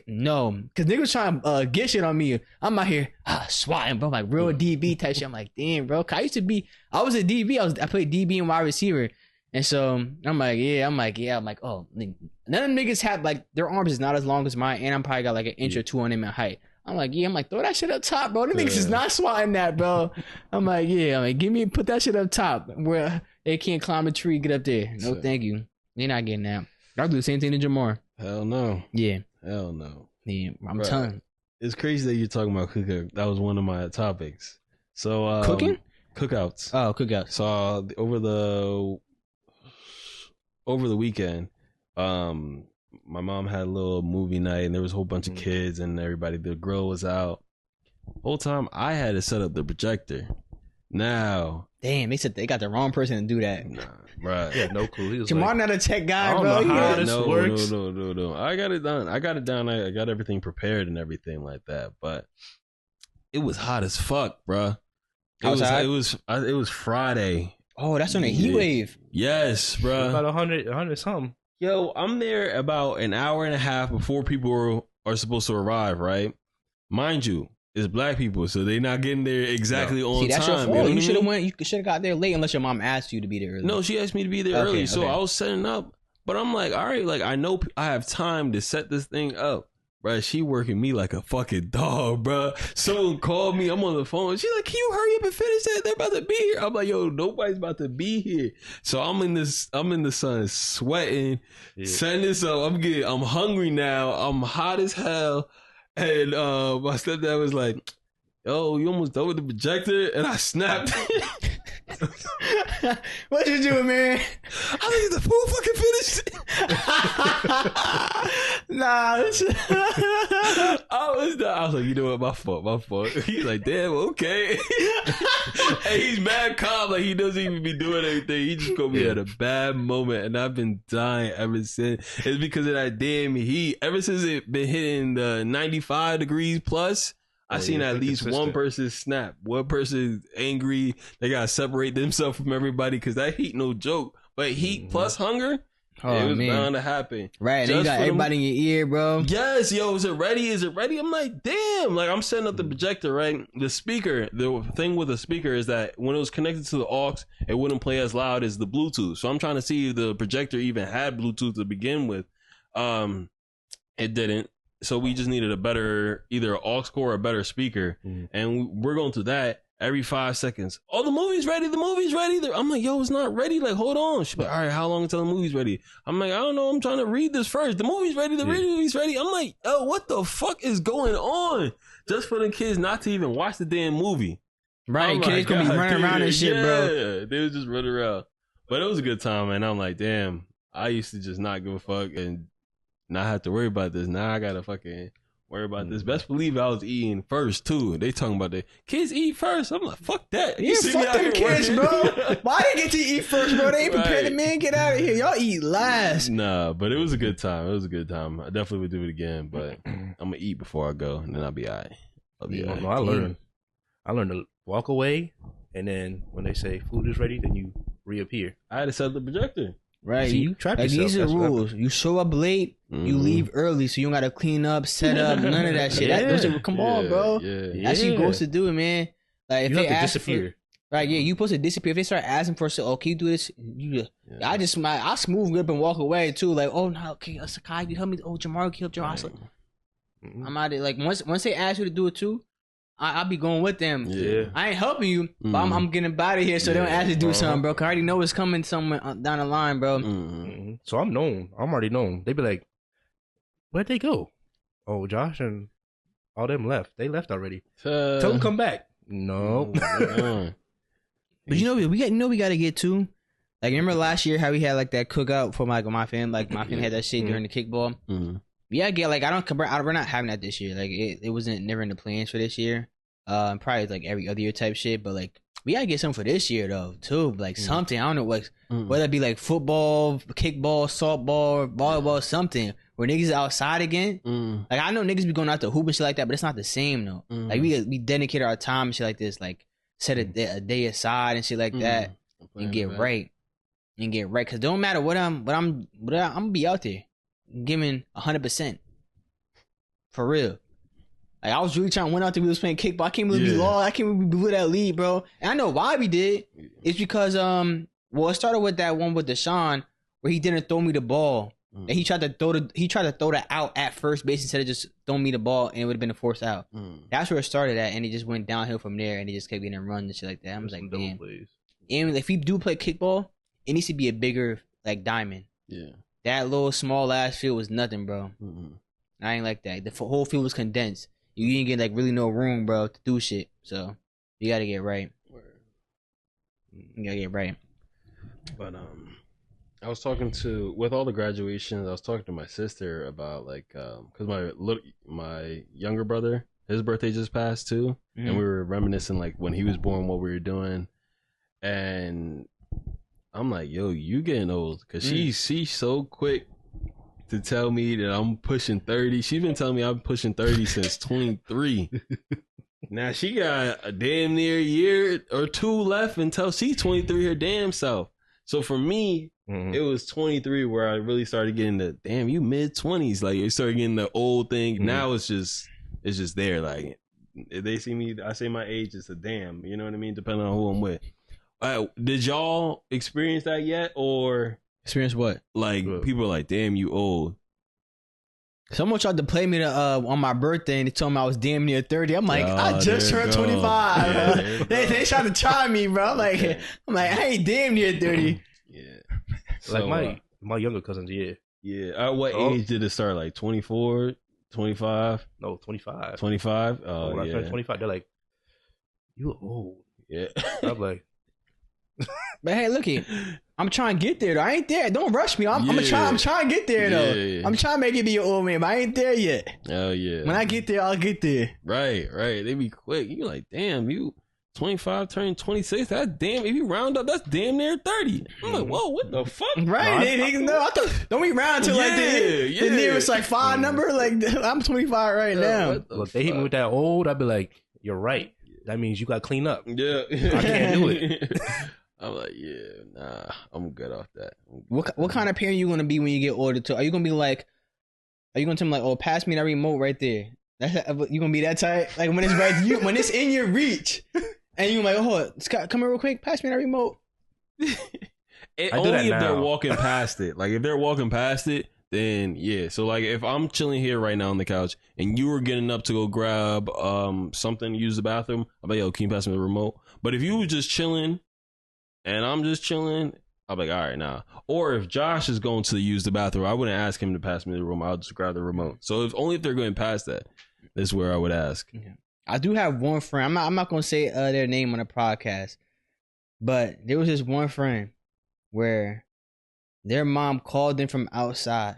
No, because niggas trying to get shit on me. I'm out here swatting, bro, like real DB type shit. I'm like, damn, bro. I was a DB. I played DB and wide receiver. And so I'm like, oh, none of them niggas have like their arms is not as long as mine, and I'm probably got like an inch or two on them in height. I'm like, throw that shit up top, bro. Them niggas is not swatting that, bro. I'm like, put that shit up top where they can't climb a tree, get up there. No, thank you. They're not getting that. I'll do the same thing to Jamar. Hell no. Yeah. Hell no. Yeah, I'm telling. It's crazy that you're talking about cookout. That was one of my topics. So cooking? Cookouts. Oh, cookouts. So over the weekend, my mom had a little movie night and there was a whole bunch of kids and everybody, the grill was out. Whole time I had to set up the projector. Now, damn, they said they got the wrong person to do that. Nah, right. He had no clue. He was Jamar not a tech guy, bro. I don't know how this works. No. I got it done. I got everything prepared and everything like that. But it was hot as fuck, bro. It was Friday. Oh, that's on a heat wave. Yes, bro. About 100 something. Yo, I'm there about an hour and a half before people are supposed to arrive, right? Mind you, it's black people, so they're not getting there exactly on time. That's your fault. You should have went. You should have got there late, unless your mom asked you to be there early. No, she asked me to be there early, so I was setting up. But I'm like, all right, like I know I have time to set this thing up. Bro, she working me like a fucking dog, bro. Someone called me. I'm on the phone. She's like, can you hurry up and finish that? They're about to be here. I'm like, yo, nobody's about to be here. So I'm in the sun sweating, setting this up. I'm hungry now. I'm hot as hell. And my stepdad was like, yo, you almost done with the projector? And I snapped. What you doing, man? I think the food fucking finished. Nah, I was like, you know what, my fault. He's like, damn, okay. And he's mad calm, like he doesn't even be doing anything. He just gonna be at a bad moment, and I've been dying ever since. It's because of that damn heat. Ever since it been hitting the 95 degrees plus, I seen at least one person snap. One person angry. They gotta separate themselves from everybody because that heat no joke. But heat plus hunger, it was bound to happen. Right, and you got everybody in your ear, bro. Yes, yo, is it ready? I'm like, damn. Like, I'm setting up the projector, right? The speaker, the thing with the speaker is that when it was connected to the aux, it wouldn't play as loud as the Bluetooth. So I'm trying to see if the projector even had Bluetooth to begin with. It didn't. So we just needed a better, either aux cord or a better speaker. And we're going through that every 5 seconds. Oh, the movie's ready. I'm like, yo, it's not ready. Like, hold on. She's like, all right, how long until the movie's ready? I'm like, I don't know. I'm trying to read this first. The movie's ready. The movie's ready. I'm like, oh, what the fuck is going on? Just for the kids not to even watch the damn movie. Right, kids gonna be running around and shit, bro. Yeah, they was just running around. But it was a good time, man. I'm like, damn, I used to just not give a fuck and not have to worry about this. Now I gotta fucking worry about this. Best believe I was eating first too. They talking about the kids eat first. I'm like, fuck that. Yeah, fuck them kids, bro. Why they get to eat first, bro? They ain't prepared. The man, get out of here. Y'all eat last. Nah, but it was a good time. I definitely would do it again, but I'm gonna eat before I go, and then I'll be all right. No, I learned to walk away, and then when they say food is ready, then you reappear. I had to set the projector. Right, so you trap yourself. These are rules. You show up late, you leave early, so you don't gotta clean up, set up, none of that shit. Come on, bro. That's what you're supposed to do, man. Like if you they have to ask disappear. Right, yeah, you supposed to disappear. If they start asking for, oh, can you do this? I smooth grip and walk away too. Like, oh no, okay, Sakai, you help me? Oh, Jamar, help Jamar. I'm out there. Like once they ask you to do it too, I'll be going with them. Yeah, I ain't helping you, but I'm getting out of here, so they don't ask you to do something, bro. Cause I already know it's coming somewhere down the line, bro. So I'm known. I'm already known. They be like, where'd they go? Oh, Josh and all them left. They left already. Tell them come back. No. But you know we gotta get to. Like, remember last year how we had like that cookout for my family? Like my family had that shit during the kickball. Yeah, we're not having that this year. Like it wasn't never in the plans for this year. Probably like every other year type shit. But like we gotta get something for this year though too. Like something, I don't know what, whether it be like football, kickball, softball, volleyball, something where niggas outside again. Like I know niggas be going out to hoop and shit like that, but it's not the same though. Like we dedicate our time and shit like this. Like set a day aside and shit like that and get right. Cause it don't matter what I'm gonna be out there giving 100% for real. Like I was really trying to win out there. We was playing kickball. I can't believe we lost. I can't believe we blew that lead, bro. And I know why we did. It's because it started with that one with Deshaun where he didn't throw me the ball. And he tried to throw that out at first base instead of just throwing me the ball, and it would have been a forced out. That's where it started at, and it just went downhill from there, and he just kept getting runs and shit like that. I was like, damn. And if we do play kickball, it needs to be a bigger like diamond. Yeah. That little small ass field was nothing, bro. I ain't like that. The whole field was condensed. You didn't get like really no room, bro, to do shit. So you gotta get right. You gotta get right. But I was talking with all the graduations, I was talking to my sister about like because my younger brother, his birthday just passed too, and we were reminiscing like when he was born, what we were doing, and I'm like, yo, you getting old, because she's so quick to tell me that I'm pushing 30. She's been telling me I'm pushing 30 since 23. Now she got a damn near year or two left until she's 23 her damn self. So for me, it was 23 where I really started getting the damn, you mid 20s. Like you started getting the old thing. Now it's just there. Like if they see me, I say my age, it's a damn. You know what I mean? Depending on who I'm with. Did y'all experience that yet, or experience what? Like people are like, "Damn, you old." Someone tried to play me on my birthday, and they told me I was damn near 30. I'm like, I just turned 25. Yeah, they tried to try me, bro. I'm like, I ain't damn near 30. Yeah, so, like my younger cousins, yeah. At what age did it start? Like 24, 25? No, 25. 25. When I turned 25, they're like, You old. Yeah. I'm like, But hey, look here. I'm trying to get there though. I ain't there. Don't rush me. I'm Yeah. trying to get there though. Yeah. I'm trying to make it be an old man, but I ain't there yet. Oh yeah. When I get there, I'll get there. Right. They be quick. You like, damn, you 25 turning 26. That's damn. If you round up, that's damn near 30. I'm like, whoa, what the fuck? Right? No, I thought, don't we round to like the nearest like 5 number? Like I'm 25 right now. look, they hit me with that old. I'd be like, you're right. That means you got to clean up. Yeah. I can't do it. I'm like, yeah, nah, I'm good off that. What kind of parent you gonna be when you get older too? Are you gonna be like, are you gonna tell them like, oh, pass me that remote right there? You gonna be that type? Like when it's right, when it's in your reach, and you like, oh, Scott, come here real quick, pass me that remote. Only if they're walking past it. Like if they're walking past it, then yeah. So like if I'm chilling here right now on the couch and you were getting up to go grab something, use the bathroom, I'm like, yo, can you pass me the remote? But if you were just chilling and I'm just chilling, I'm like, all right, nah. Or if Josh is going to use the bathroom, I wouldn't ask him to pass me the remote. I'll just grab the remote. So if they're going past that, that's where I would ask. Yeah. I do have one friend. I'm not gonna say their name on the podcast, but there was this one friend where their mom called them from outside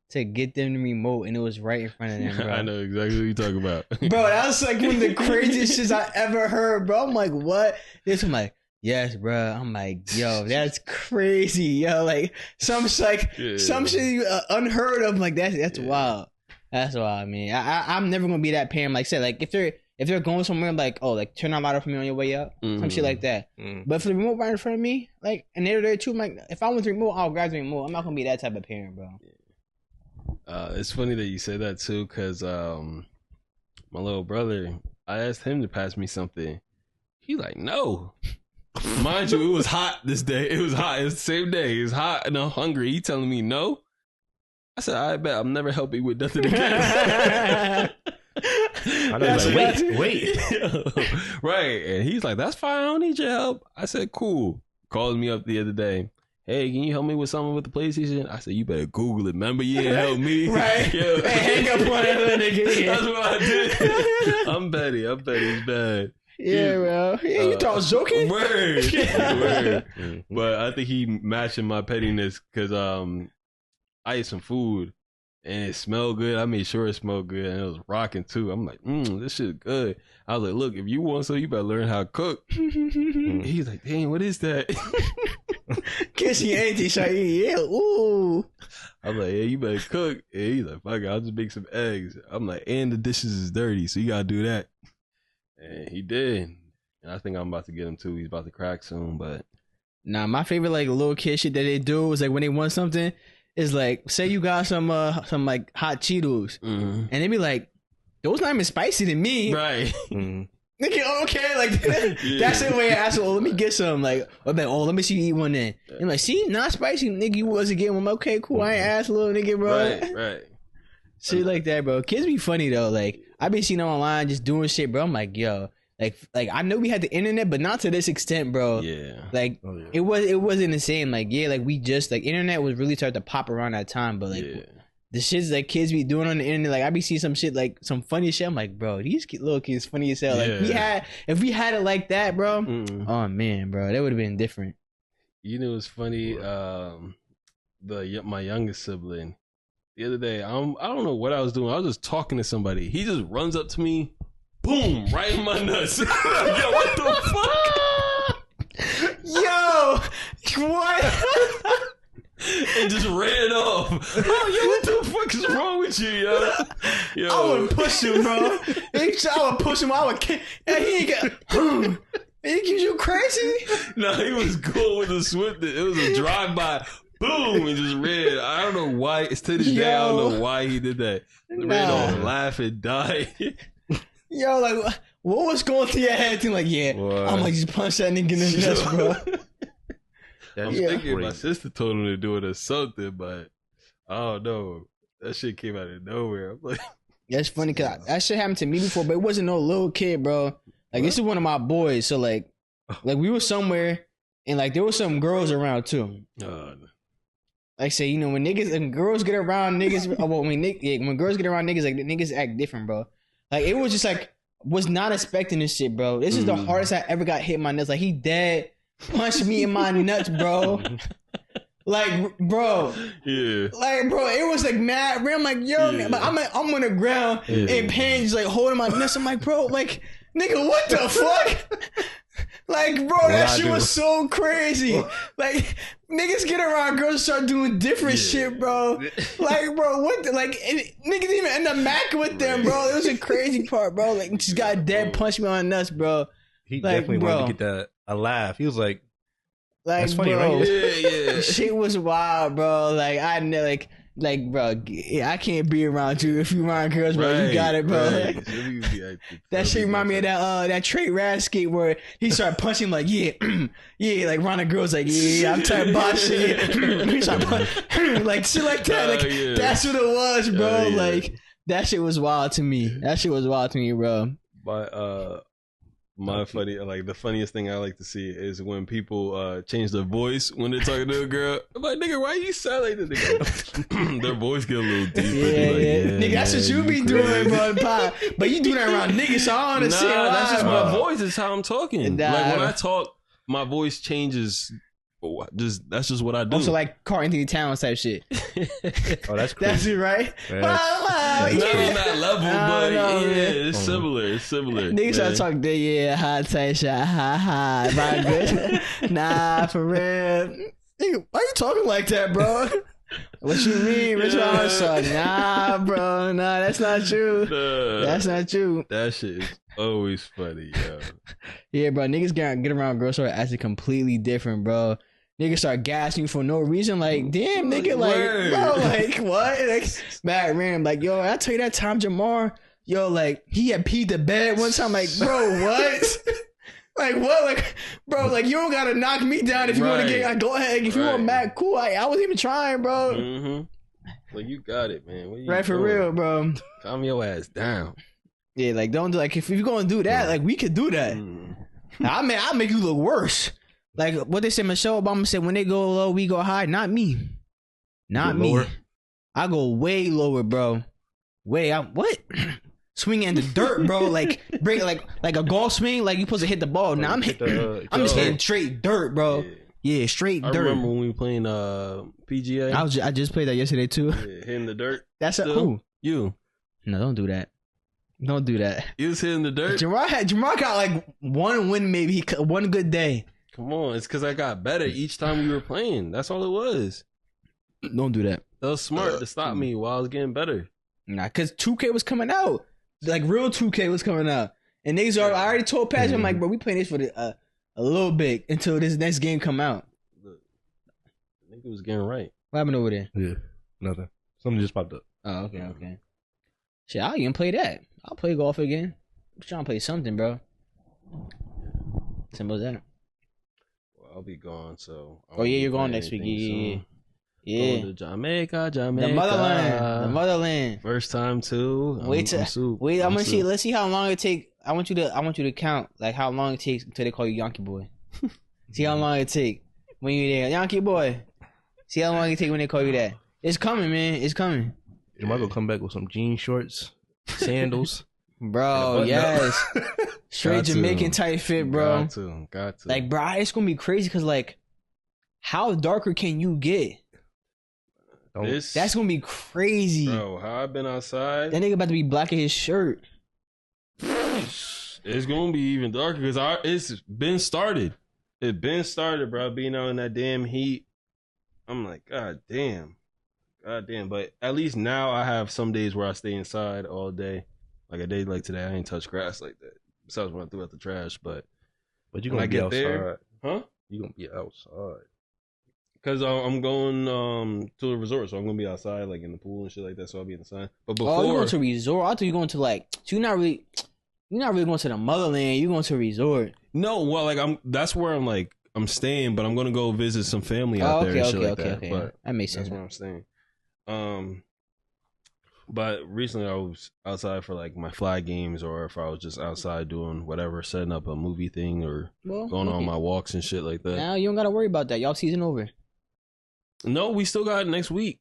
to get them the remote, and it was right in front of them, bro. I know exactly what you're talking about. Bro, that was like one of the craziest shits I ever heard, bro. I'm like, what? I'm like, yes, bro. I'm like, yo, that's crazy, yo. Like some shit you unheard of. Like that's wild. That's wild, man. I'm never gonna be that parent. Like said, like if they're going somewhere, like oh, like turn on light off for me on your way up, some shit like that. But if the remote right in front of me, like and they're there too, I'm like if I want the remote, I'll grab the remote. I'm not gonna be that type of parent, bro. It's funny that you say that too, because my little brother, I asked him to pass me something. He's like, no. Mind you, it was hot this day. It was hot. It was the same day. It was hot and I'm hungry. He telling me no. I said, I bet I'm never helping you with nothing again. I was like, wait. Right. And he's like, that's fine. I don't need your help. I said, cool. Called me up the other day. Hey, can you help me with something with the PlayStation? I said, you better Google it. Remember, you didn't help me. Right. Yeah. Hey, hang up on that nigga. That's what I did. I'm petty. It's bad. Yeah, bro. Yeah, you thought I was joking? Word. Word. But I think he matching my pettiness because I ate some food and it smelled good. I made sure it smelled good and it was rocking too. I'm like, this shit good. I was like, look, if you want so, you better learn how to cook. He's like, dang, what is that? Kissy auntie, Shai. Yeah, ooh. I'm like, yeah, you better cook. And he's like, fuck it, I'll just make some eggs. I'm like, and the dishes is dirty, so you gotta do that. And he did. And I think I'm about to get him too. He's about to crack soon, but nah, my favorite like little kid shit that they do is like when they want something is like say you got some like hot Cheetos and they be like, those not even spicy to me. Right. Nigga, okay, like that's the way I ask. Oh, let me get some. Like, I'm like, oh, let me see you eat one then. And like, see, not spicy, nigga. You wasn't getting one. Okay, cool. I ain't asked, little nigga, bro. Right. Shit like that, bro. Kids be funny though. Like, I been seeing them online just doing shit, bro. I'm like, yo, like I know we had the internet, but not to this extent, bro. Yeah. Like, it wasn't the same. Like, yeah, like we just like internet was really starting to pop around that time, but like. The shits that kids be doing on the internet, like I be seeing some shit, like some funny shit. I'm like, bro, these little kids funny as hell. Like if we had it like that, bro. Oh man, bro, that would have been different. You know, it's funny. My youngest sibling, the other day, I don't know what I was doing. I was just talking to somebody. He just runs up to me, boom, right in my nuts. Yo, what the fuck? Yo, what? And just ran off. Oh, yo, what the fuck is wrong with you, yo? I would push him, bro. I would push him. I would kick. He ain't got. He gives you crazy? No, he was cool with the Swift. It was a drive-by. Boom, and just ran. I don't know why. It's to this day, I don't know why he did that. Ran off, laughing, dying. Yo, like, what was going through your head? Like, yeah, I'm like, just punch that nigga in the nuts, bro. I'm thinking my sister told him to do it or something, but I don't know. That shit came out of nowhere. I'm like, that's funny because that shit happened to me before, but it wasn't no little kid, bro. Like, this is one of my boys. So, like we were somewhere and, like, there was some girls around, too. Like, say, you know, when girls get around niggas, when girls get around niggas, like, the niggas act different, bro. Like, it was just like, was not expecting this shit, bro. This is the hardest I ever got hit in my nuts. Like he dead punched me in my nuts, bro. Like, bro, like, bro, it was like mad. I'm like, yo, man, I'm on the ground in pain, just like holding my nuts. I'm like, bro, like, nigga, what the fuck? Like, bro, that shit was so crazy. Like, niggas get around girls and start doing different shit, bro. Like, bro, what? Niggas didn't even end up macking with them, bro. It was a crazy part, bro. Like, just got dead, punched me on the nuts, bro. He definitely wanted to get a laugh. He was like, that's funny, bro. Right? Yeah. Shit was wild, bro. Like, I know, like, bro, I can't be around you if you around girls, bro. Right, you got it, bro. Right. That shit remind me of that Trey Radskate where he started punching like, yeah, like around the girls like, yeah, I'm tired of boxing. He started punching, like shit like that. Like that's what it was, bro. Like that shit was wild to me. That shit was wild to me, bro. But my the funniest thing I like to see is when people change their voice when they're talking to a girl. I'm like, nigga, why you sound like this? Their voice get a little deeper. Yeah. Nigga, that's what you be doing, bro. But you do that around niggas, so I don't understand why. That's just my voice. Is how I'm talking. Like when I talk, my voice changes. That's just what I do. Also like Carl Anthony Towns type shit. Oh, that's crazy. That's it, right? Not on that level, but it's similar. It's similar. Niggas start talking, hot type shit, ha, my good. Nah, for real. Nigga, why you talking like that, bro? What you mean, Rich Armstrong? Nah, bro, nah, that's not true. That's not true. That shit is always funny, yo. Yeah, bro, niggas get around girls start acting completely different, bro. Niggas start gassing you for no reason. Like, damn, nigga, like, bro, like, what? Like, mad random. Like, yo, I tell you that time, Jamar, yo, like, he had peed the bed one time. Like, bro, what? Like, what? Like, bro, like, you don't gotta knock me down if you want to get, like, go ahead. If you want mad, cool. I wasn't even trying, bro. Mm-hmm. Like, you got it, man. What you right, doing? For real, bro. Calm your ass down. Yeah, like, don't do, like, if you're gonna do that, like, we could do that. I'll make you look worse. Like what they said, Michelle Obama said, when they go low, we go high. Not me. Not me. Lower. I go way lower, bro. What? Swinging in the dirt, bro. Like break like a golf swing. Like you supposed to hit the ball. Now I'm just hitting straight dirt, bro. Yeah, straight dirt. I remember when we were playing PGA. I just played that yesterday too. Yeah, hitting the dirt. That's who? You. No, don't do that. Don't do that. You was hitting the dirt. Jamar got like one win, maybe one good day. Come on, it's because I got better each time we were playing. That's all it was. Don't do that. That was smart to stop me while I was getting better. Nah, because 2K was coming out. Like, real 2K was coming out. And I already told Patrick, I'm like, bro, we playing this for a little bit until this next game come out. Look, I think it was getting right. What happened over there? Yeah, nothing. Something just popped up. Oh, okay. Shit, I'll even play that. I'll play golf again. I'm trying to play something, bro. Simple as that. I'll be gone, so. You're going next week. Yeah. Going to Jamaica. The motherland. First time too. I'm gonna see. Let's see how long it takes. I want you to count like how long it takes until they call you Yankee Boy. See how long it takes when you're there, Yankee Boy. See how long it takes when they call you that. It's coming, man. It's coming. You might go come back with some jean shorts, sandals. Bro, yes. Straight Jamaican tight fit, bro. Got to. Like, bro, it's gonna be crazy because, like, how darker can you get? That's gonna be crazy. Bro, how I've been outside. That nigga about to be black in his shirt. It's gonna be even darker because it's been started. It been started, bro. Being out in that damn heat. I'm like, God damn. But at least now I have some days where I stay inside all day. Like a day like today, I ain't touch grass like that. Besides when I threw out the trash, but you gonna be outside, there, huh? You gonna be outside? Cause I'm going to a resort, so I'm gonna be outside, like in the pool and shit like that. So I'll be in the sun. But before, you going to a resort? I thought you going to like. So you're not really going to the motherland. You going to a resort? No, well, like that's where I'm staying, but I'm gonna go visit some family out there and shit like that. But that makes sense. That's where I'm staying. But recently I was outside for like my flag games, or if I was just outside doing whatever, setting up a movie thing or going on my walks and shit like that. Now you don't gotta worry about that. Y'all season over. No, we still got it next week.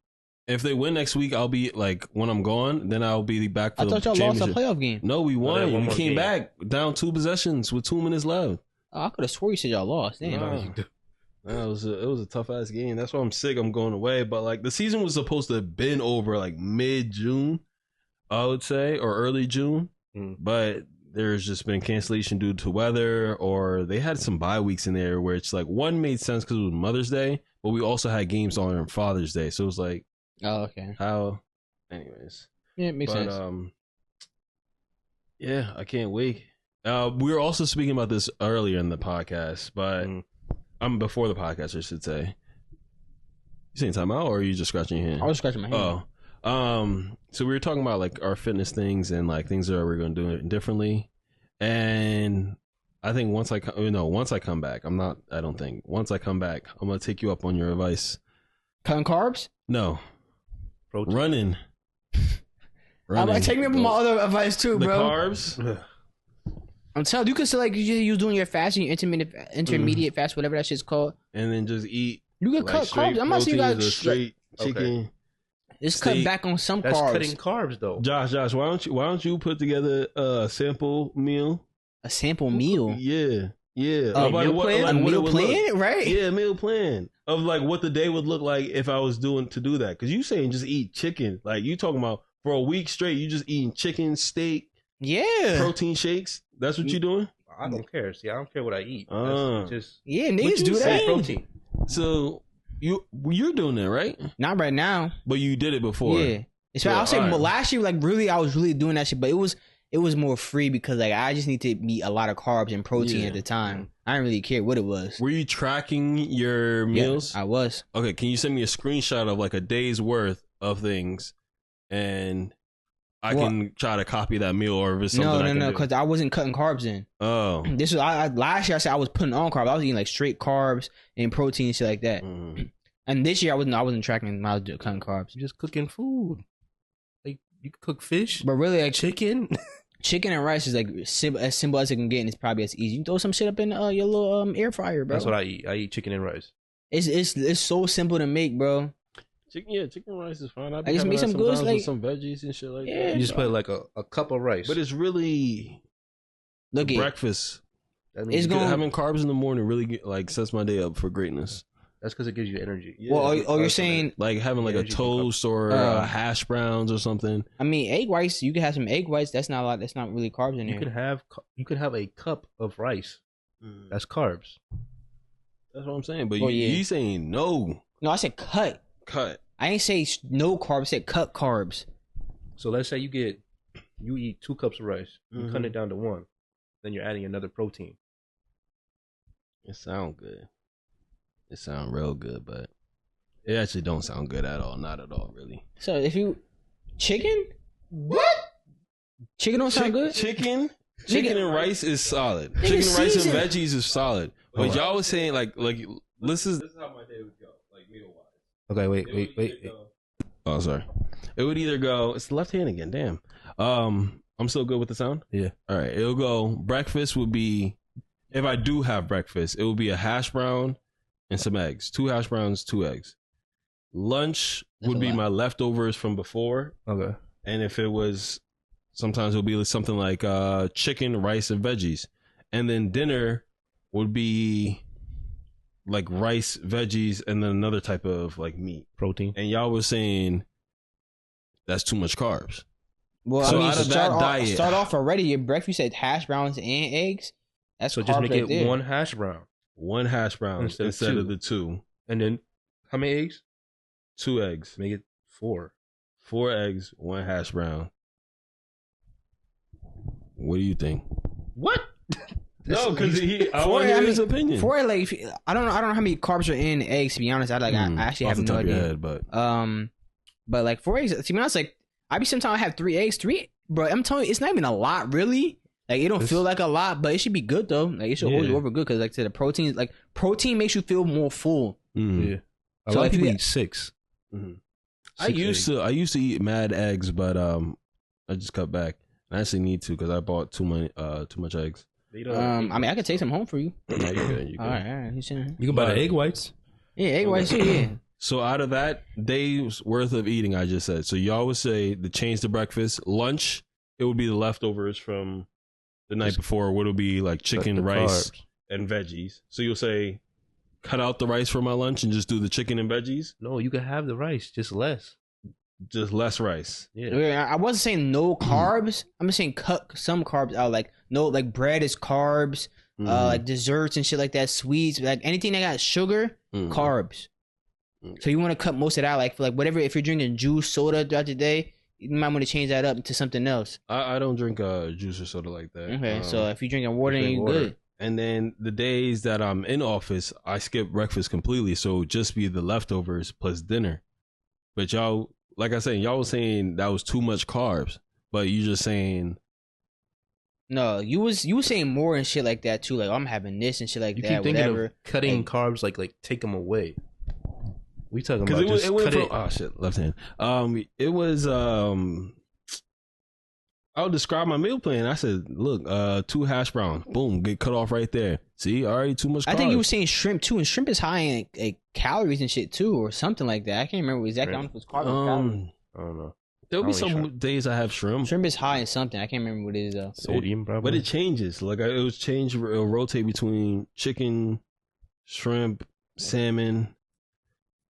If they win next week, I'll be like when I'm gone. Then I'll be back for I thought y'all the lost a championship. playoff game. No, we won. one We more came game. back down 2 possessions with 2 minutes left. Oh, I could have swore you said y'all lost. Damn. No. It was a tough ass game. That's why I'm sick. I'm going away. But like the season was supposed to have been over like mid June, I would say, or early June. But there's just been cancellation due to weather, or they had some bye weeks in there where it's like one made sense because it was Mother's Day, but we also had games on Father's Day, so it was like, Oh, okay. how? Anyways, Yeah, it makes sense. Yeah, I can't wait. We were also speaking about this earlier in the podcast, but I'm before the podcast, I should say. You saying time out, or are you just scratching your hand? I was scratching my head. Oh. So we were talking about like our fitness things and like things that we're going to do it differently. And I think once I come back, once I come back, I'm going to take you up on your advice. Cutting carbs? No. Protein. Running. I'm like, take me up on my other advice too, the bro. carbs. I'm telling you, could still like you was doing your fasting, your intermediate fast, whatever that shit's called. And then just eat. You can like cut carbs. I'm not saying you got straight chicken. Just cut steak. back on some That's carbs. cutting carbs though. Josh, why don't you put together a sample meal? A sample meal. Yeah. A About meal what- plan? like A what it meal would plan, look. right? Yeah, a meal plan of like what the day would look like if I was to do that. Because you saying just eat chicken. Like you talking about for a week straight, you just eating chicken, steak, Yeah. protein shakes. That's what you doing? I don't care. See, I don't care what I eat. Ah. That's just Yeah, What niggas you do say? that. protein. So you're doing that, right? Not right now. But you did it before. Yeah. It's Yeah, I'll say alright. last year, like really, I was really doing that shit, but it was more free because like I just need to eat a lot of carbs and protein Yeah. at the time. I didn't really care what it was. Were you tracking your Yeah, meals? I was. Okay, can you send me a screenshot of like a day's worth of things, and I What? can try to copy that meal, or if it's something I No, can do. because I wasn't cutting carbs in. Oh, This was last year. I said I was putting on carbs. I was eating like straight carbs and protein and shit like that. Mhm. And this year I wasn't tracking. I was cutting carbs. You're just cooking food. Like you could cook fish, But really, like chicken. chicken and rice is like as simple as it can get, and it's probably as easy. You can throw some shit up in your little air fryer, bro. That's what I eat. I eat chicken and rice. It's so simple to make, bro. chicken rice is fine. I just make some good, like- with some veggies and shit like Yeah. that. You just put like a cup of rice. But it's really Look at breakfast. That means it's you going- Having carbs in the morning really like sets my day up for greatness. that's because it gives you energy. Well, Yeah. you're saying, Like having like Yeah, a you can cook- toast or hash browns or something. I mean, egg whites. You can have some egg whites. That's not a lot. That's not really carbs in You there. could have a cup of rice. That's carbs. That's what I'm saying. But Oh, you, yeah. you saying no No, I said cut. cut. I ain't say no carbs. I said cut carbs. So let's say you eat 2 cups of rice. You cut Mhm. it down to 1. Then you're adding another protein. It sound good. It sound real good, but it actually don't sound good at all. Not at all, really. So if you chicken, what? Chicken don't sound good. Chicken Chicken- and rice is solid. Nigga, Chicken, rice, and season. veggies is solid. But y'all was saying like this is Okay, wait. oh sorry. It would either go. It's the left hand again. Damn. I'm still good with the sound. Yeah. All right. It'll go. Breakfast would be, if I do have breakfast, it would be a hash brown and some eggs. 2 hash browns, 2 eggs. Lunch That's would a be lot. my leftovers from before, Okay. and if it was, sometimes it'll be something like chicken, rice, and veggies, and then dinner would be like rice, veggies, and then another type of like meat. Protein. And y'all was saying that's too much carbs. Well, So I mean, out of start that off, diet- start off already. Your breakfast said hash browns and eggs. That's So just carbs make right it there. 1 hash brown. 1 hash brown Instead instead, of of 2. the 2. And then how many eggs? 2 eggs. Make it 4. 4 eggs, 1 hash brown. What do you think? What? No, because I Four- want to hear I his mean, opinion. For like, I don't know how many carbs are in eggs. To be honest, I actually Off have the no top of your idea. head, but But like 4 eggs. To be honest, like I be sometimes I have 3 eggs. 3, bro. I'm telling you, it's not even a lot, really. Like it don't feel like a lot, but it should be good though. Like it should always Yeah. over good because like to the protein, like protein makes you feel more full. mm. Yeah. A So lot if of people you- eat 6. I used to eat mad eggs, but I just cut back. I actually need to because I bought too much eggs. I mean, I could take some home for you. No, you're good. You're good. All right. You should. You can buy the egg whites. Yeah, egg whites too. Yeah. So out of that day's worth of eating, I just said. So y'all would say to change the breakfast, lunch. It would be the leftovers from the night before. What would be like chicken, rice, and veggies. So you'll say, cut out the rice for my lunch and just do the chicken and veggies. No, you can have the rice, just less. Just less rice. Yeah. I wasn't saying no carbs. I'm just saying cut some carbs out. Like no, like bread is carbs. Like desserts and shit like that, sweets, like anything that got sugar, carbs. So you want to cut most of that, like for like whatever. If you're drinking juice, soda throughout the day, you might want to change that up to something else. I don't drink juice or soda like that. Okay, so if you're drinking water, then you're good. And then the days that I'm in office, I skip breakfast completely, so just be the leftovers plus dinner. But y'all, like I said, y'all was saying that was too much carbs, but you just saying. No, you was saying more and shit like that too. Like I'm having this and shit like you that. Keep thinking whatever. Of cutting carbs, like take them away. We talking about it went from, it. oh shit, left hand. It was I would describe my meal plan. I said, look, 2 hash browns, boom, get cut off right there. See, already too much carbs. I think you were saying shrimp too, and shrimp is high in like calories and shit too, or something like that. I can't remember exactly. I don't know if it's carbs or calories. I don't know. There'll be some days I have shrimp. Shrimp is high in something. I can't remember what it is though. Sodium, probably. But it changes. Like it was change. It'll rotate between chicken, shrimp, salmon.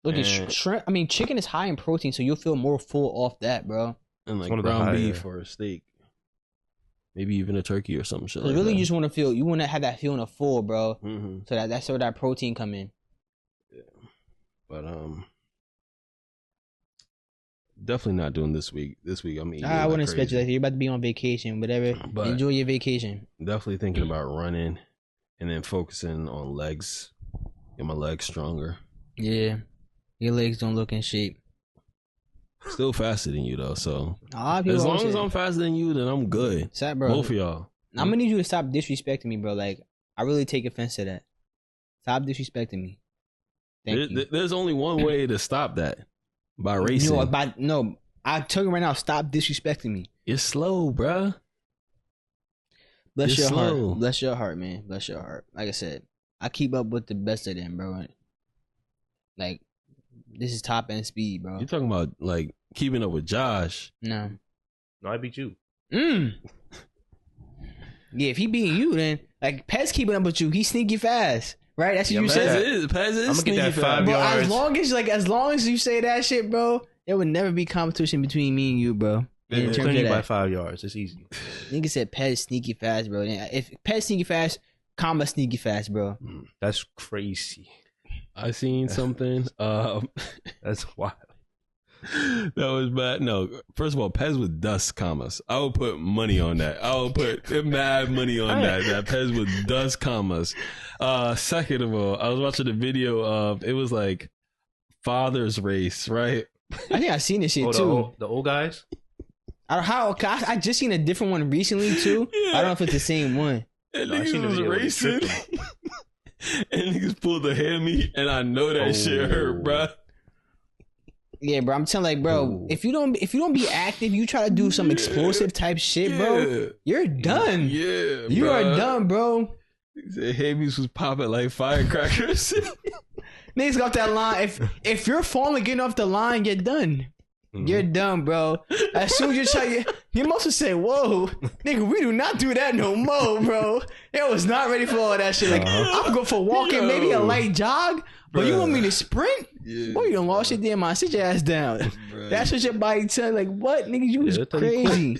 Look at shrimp. I mean, chicken is high in protein, so you'll feel more full off that, bro. And like ground beef or a steak, maybe even a turkey or something. Shit like really, that. you just want to feel. You want to have that feeling of full, bro. Mm-hmm. So that's where that protein come in. Yeah, but definitely not doing this week. This week, I'm eating. I wouldn't expect you that. You're about to be on vacation, whatever. But enjoy your vacation. Definitely thinking about running, and then focusing on legs. Get my legs stronger. Yeah, your legs don't look in shape. Still faster than you though, so as long as I'm faster than you, then I'm good. That, bro. Both of y'all. I'm gonna need you to stop disrespecting me, bro. Like I really take offense to that. Stop disrespecting me. There's only one way to stop that. By racing. No, I tell you right now, stop disrespecting me. You're slow, bruh. Bless your heart. Bless your heart, man. Bless your heart. Like I said, I keep up with the best of them, bro. Like, this is top end speed, bro. You talking about, like, keeping up with Josh? No, I beat you. Yeah, if he beating you, then, like, Pez keeping up with you. He's sneaky fast. Right, that's what you said. Pez is I'm gonna get that 5 bro, yards. as long as you say that shit, bro, there would never be competition between me and you, bro. In terms of by 5 yards, it's easy. Nigga said Pez sneaky fast, bro. If Pez sneaky fast, comma sneaky fast, bro. That's crazy. I seen something. That's wild. That was bad. No, first of all, Pez with dust commas. I would put money on that. I would put mad money on that. That Pez with dust commas. Second of all, I was watching a video of, it was like father's race, right? I think I seen this shit too. The old guys. I just seen a different one recently too. Yeah. I don't know if it's the same one. And niggas was racing. And niggas pulled the hammy, and I know that shit hurt, bro. Yeah, bro. I'm telling, like, bro, if you don't be active, you try to do some explosive type shit, bro, you're done. Yeah, you are done, bro. The hammies was popping like firecrackers. Niggas got that line. If you're falling, getting off the line, you're done. Mm-hmm. You're done, bro. As soon as you try, you must have said, "Whoa, nigga, we do not do that no more, bro." It was not ready for all that shit. Like, I'm going for walking, maybe a light jog. But you want me to sprint? Yeah, boy, you done lost your damn mind. Sit your ass down. Bruh. That's what your body tell. Like, what, nigga? You was crazy.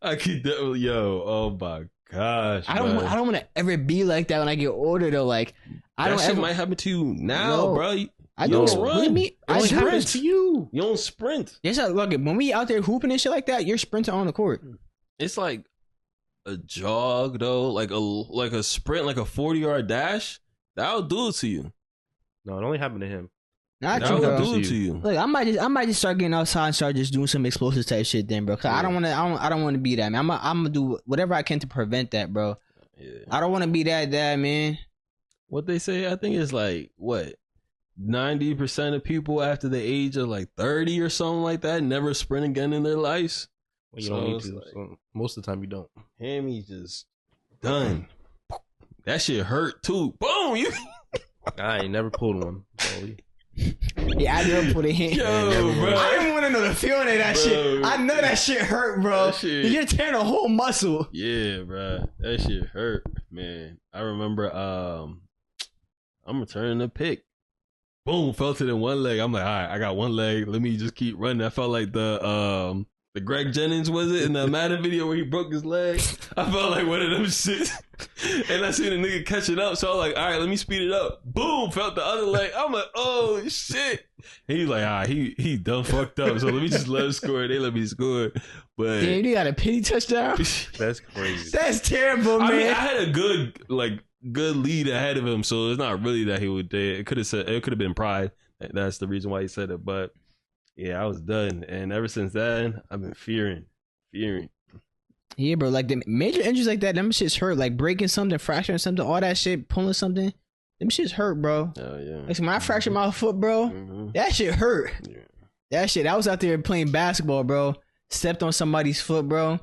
I keep that. Yo, oh my gosh. I don't want to ever be like that when I get older though. Like, I that don't shit ever might happen to you now, bro. I don't run. I sprint to you. You don't sprint. Yes, look, when we out there hooping and shit like that, you're sprinting on the court. It's like a jog though, like a sprint, like a 40-yard dash. That'll do it to you. No, it only happened to him. Not you, bro. Do it to you. Look, I might just start getting outside and start just doing some explosive type shit then, bro. Cause I don't want to be that, man. I'm gonna do whatever I can to prevent that, bro. Yeah. I don't want to be that, man. What they say, I think it's like what 90% of people after the age of like 30 or something like that never sprint again in their lives. Well, you don't need to. Like, so most of the time, you don't. Hammy just done. That shit hurt too. Boom! You. I ain't never pulled one. Yeah, I never put a hand. Yo, bro. I didn't want to know the feeling of that Bro. shit. I know that shit hurt, bro. That shit- You're tearing a whole muscle. Yeah, bro. That shit hurt, man. I remember I'm returning the pick. Boom, felt it in one leg. I'm like, all right, I got one leg. Let me just keep running. I felt like the Greg Jennings, was it, in the Madden video where he broke his leg? I felt like one of them shits. And I seen a nigga catching up, so I was like, all right, let me speed it up. Boom, felt the other leg. I'm like, oh shit. And he's like, ah, he done fucked up, so let me just let him score. They let me score. But Damn, you got a pity touchdown? That's crazy. That's terrible, man. I mean, I had a good lead ahead of him, so it's not really that he would do it. It could have been pride. That's the reason why he said it. But yeah, I was done, and ever since then, I've been fearing. Yeah, bro. Like the major injuries like that, them shits hurt. Like breaking something, fracturing something, all that shit, pulling something, them shits hurt, bro. Oh yeah. Like when I fractured my foot, bro, that shit hurt. Yeah. That shit. I was out there playing basketball, bro. Stepped on somebody's foot, bro.